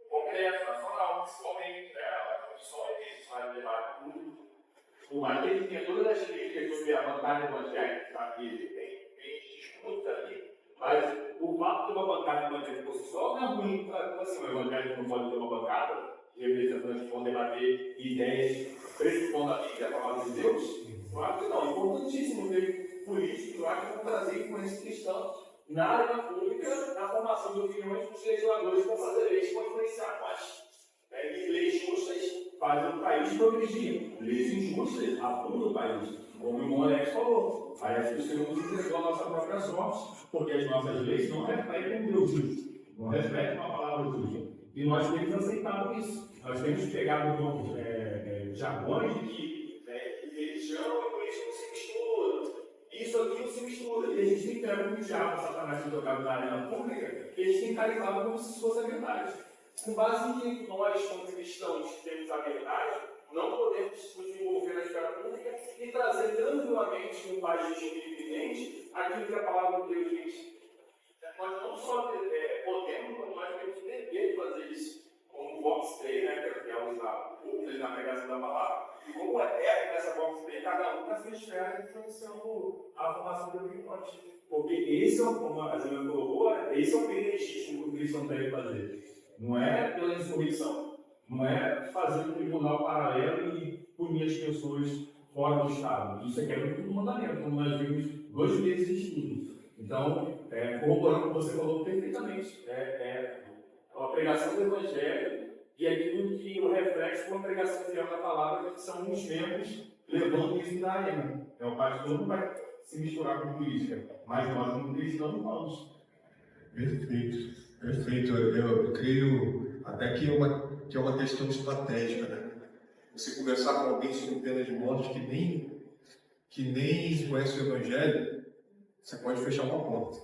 Congresso Nacional, principalmente, as condições faz debate público. Por mais que ele tenha todas as críticas sobre a bancada evangélica, sabe, tem disputa ali, mas o fato de uma bancada evangélica por si só não é ruim, assim, o evangélico não pode ter uma bancada, e representantes vão debater ideias pressupondo a Bíblia, a palavra de Deus. Eu acho que não, é importantíssimo ter políticos, eu acho que vão trazer influência cristã na área pública, na formação de opiniões dos legisladores para fazer leis que vão influenciar mais. E leis justas fazem o país progredir, leis injustas afundam o país. Como o irmão Alex falou, parece que o Senhor nos entregou a nossa própria sorte, porque as nossas leis não refletem um Deus justo, não refletem uma palavra justa. E nós temos aceitado isso. Nós temos pegado jargões de que religião e política não se misturam. Isso aqui não se mistura. E a gente tem pego o diabo, Satanás, jogado na arena pública, e a gente tem carimbado como se fosse a verdade. Com base em que nós, como cristãos, temos a verdade, não podemos nos envolver na esfera pública e trazer tranquilamente um país independente aquilo que a palavra de Deus diz. Nós não só podemos, como nós temos o dever de fazer isso, como o Vox Day, que é usar públicas na pregação da palavra, e como nessa Vox Day, cada um na sua esfera influenciando a formação do opiniões. Porque esse é como a Zena colocou, esse é o bem legítimo que o cristão deve fazer. Não é pela insurreição, não é fazer um tribunal paralelo e punir as pessoas fora do Estado. Isso é quebra do mandamento, como nós vimos 2 meses de estudo. Então, corroborando o que você falou perfeitamente, a pregação do Evangelho e aquilo que o reflexo com a pregação fiel da palavra, que são os membros levando isso da arena. O pastor não vai se misturar com política, mas nós, como cristãos, vamos. Perfeito. Eu creio até que é uma questão estratégica, Você conversar com alguém sobre pena de morte que nem conhece o Evangelho, você pode fechar uma porta.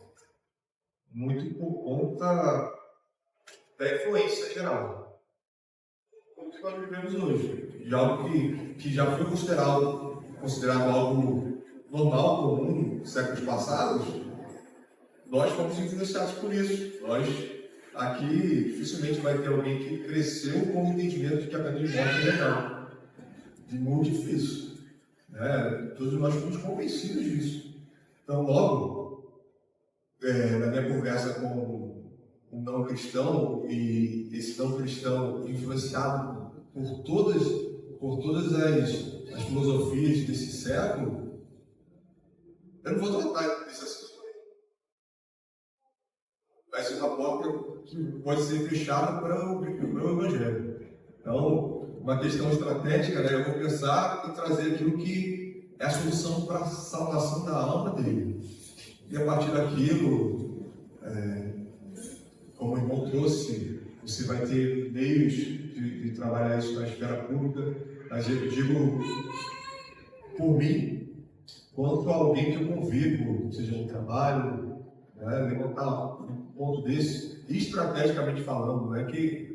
Muito por conta da influência geral. Como que nós vivemos hoje. De algo que já foi considerado algo normal, comum, séculos passados, nós fomos influenciados por isso. Nós, aqui, dificilmente vai ter alguém que cresceu com o entendimento de que a pena de morte é legal. De muito difícil. Todos nós fomos convencidos disso. Então, logo, na minha conversa com um não cristão, e esse não cristão influenciado por todas as filosofias desse século, eu não vou tratar desse assunto. Vai ser uma porta que pode ser fechada para o Evangelho. Então, uma questão estratégica, eu vou pensar em trazer aquilo que é a solução para a salvação da alma dele. E a partir daquilo, como o irmão trouxe, você vai ter meios de trabalhar isso na esfera pública, mas eu digo por mim, quanto a alguém que eu convivo, seja no trabalho, né, levantar um ponto desse, estrategicamente falando, não é que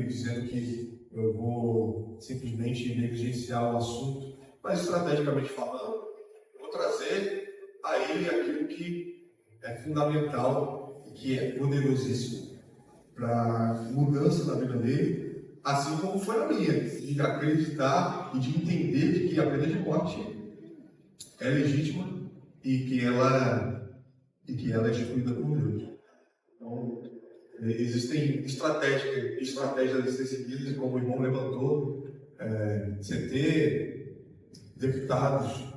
dizendo que eu vou simplesmente negligenciar o assunto, mas estrategicamente falando, eu vou trazer a ele aquilo que é fundamental e que é poderosíssimo para mudança na vida dele, assim como foi a minha, de acreditar e de entender de que a pena de morte é legítima e que ela é instituída por Deus. Então, existem estratégias a ser seguidas, como o irmão levantou, você ter deputados,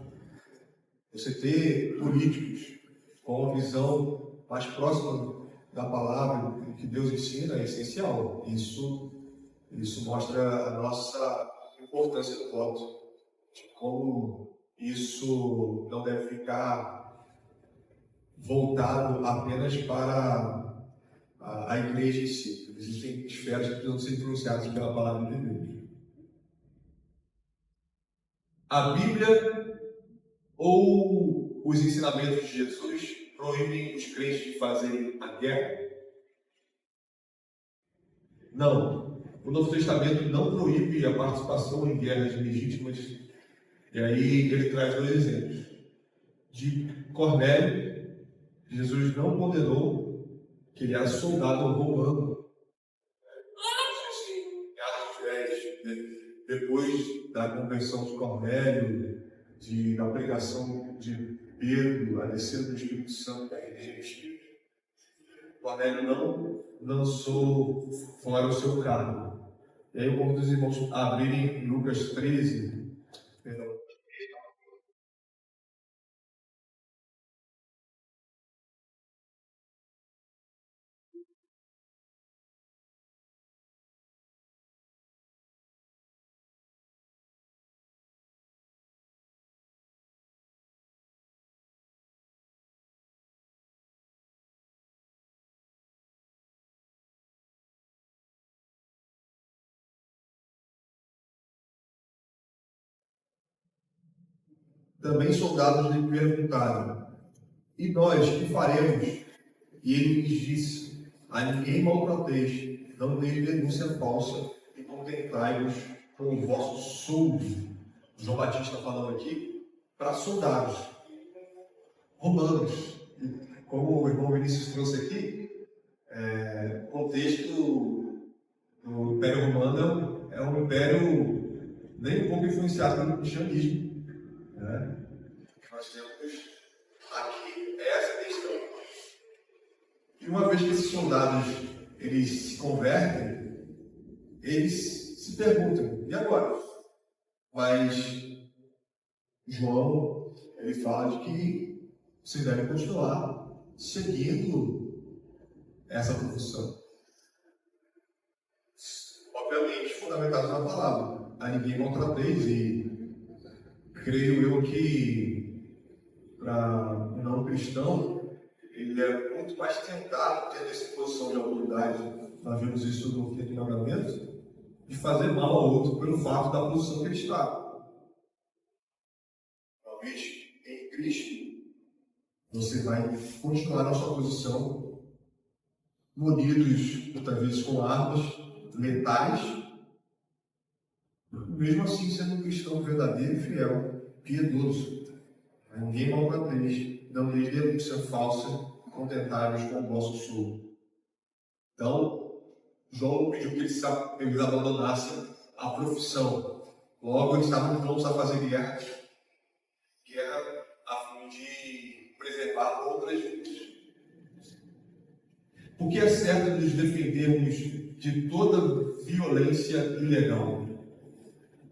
você ter políticos com uma visão mais próxima da palavra que Deus ensina é essencial. Isso mostra a nossa importância do voto, de como isso não deve ficar voltado apenas para a igreja em si. Existem esferas que precisam ser influenciadas pela palavra de Deus. A Bíblia ou os ensinamentos de Jesus proíbem os crentes de fazerem a guerra? Não. O Novo Testamento não proíbe a participação em guerras legítimas. E aí ele traz dois exemplos. De Cornélio, Jesus não condenou, que ele era soldado romano. Depois da conversão de Cornélio, da pregação de Pedro, a descida do Espírito Santo da igreja, Cornélio não lançou fora o seu cargo. E aí eu convido os irmãos a abrirem Lucas 13, perdão. Também soldados lhe perguntaram: e nós, que faremos? E ele lhes disse: a ninguém maltrateis, não deis denúncia falsa e contentai-vos com o vosso soldo. João Batista falando aqui para soldados romanos. Como o irmão Vinícius trouxe aqui, o contexto do Império Romano é um império nem um pouco influenciado pelo cristianismo, né? Nós temos aqui essa questão. E uma vez que esses soldados eles se convertem, eles se perguntam: e agora? Mas João ele fala de que vocês devem continuar seguindo essa profissão. Obviamente fundamentados na palavra. A ninguém maltrateis, e creio eu que para um não cristão ele é muito mais tentado ter essa posição de autoridade. Nós vimos isso no Quinto Mandamento, de fazer mal ao outro pelo fato da posição que ele está. Talvez em Cristo você vai continuar na sua posição, munidos muitas vezes com armas letais, mesmo assim sendo um cristão verdadeiro e fiel, piedoso. Ninguém maltrateis, não lhes denúncia falsa, contentai-vos com o vosso soldo. Então, João pediu que eles abandonassem a profissão. Logo, eles estavam prontos a fazer guerra a fim de preservar outras vidas. Porque é certo nos defendermos de toda violência ilegal.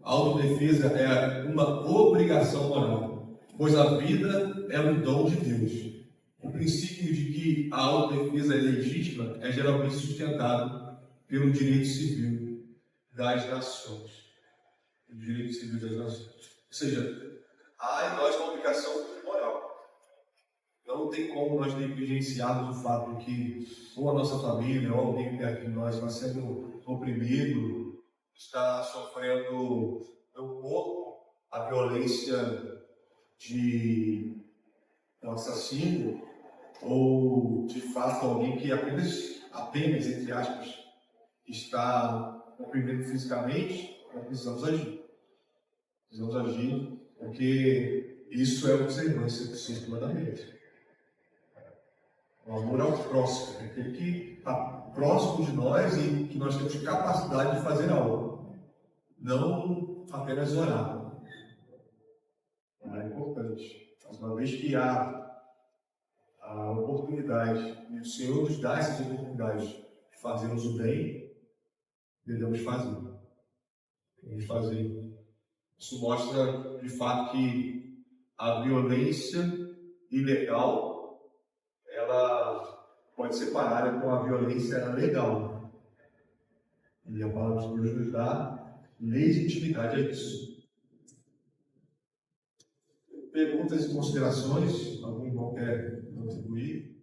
A autodefesa é uma obrigação moral, pois a vida é um dom de Deus. O princípio de que a autodefesa é legítima é geralmente sustentado pelo direito civil das nações. O direito civil das nações. Ou seja, há em nós uma obrigação moral. Não não tem como nós negligenciarmos o fato de que ou a nossa família ou alguém perto de nós está sendo oprimido, está sofrendo no corpo a violência de um assassino, ou de fato alguém que apenas entre aspas, está oprimido fisicamente, nós precisamos agir. Precisamos agir, porque isso é observância dos 5 mandamentos. O amor ao próximo, aquele que está próximo de nós e que nós temos capacidade de fazer algo. Não apenas orar. É importante. Mas uma vez que há a oportunidade, e o Senhor nos dá essas oportunidades de fazermos o bem, devemos fazer. Devemos fazer. Isso mostra, de fato, que a violência ilegal, ela pode ser parada com a violência legal. E a palavra de Deus nos dá legitimidade a isso. Perguntas e considerações? Algum irmão quer contribuir?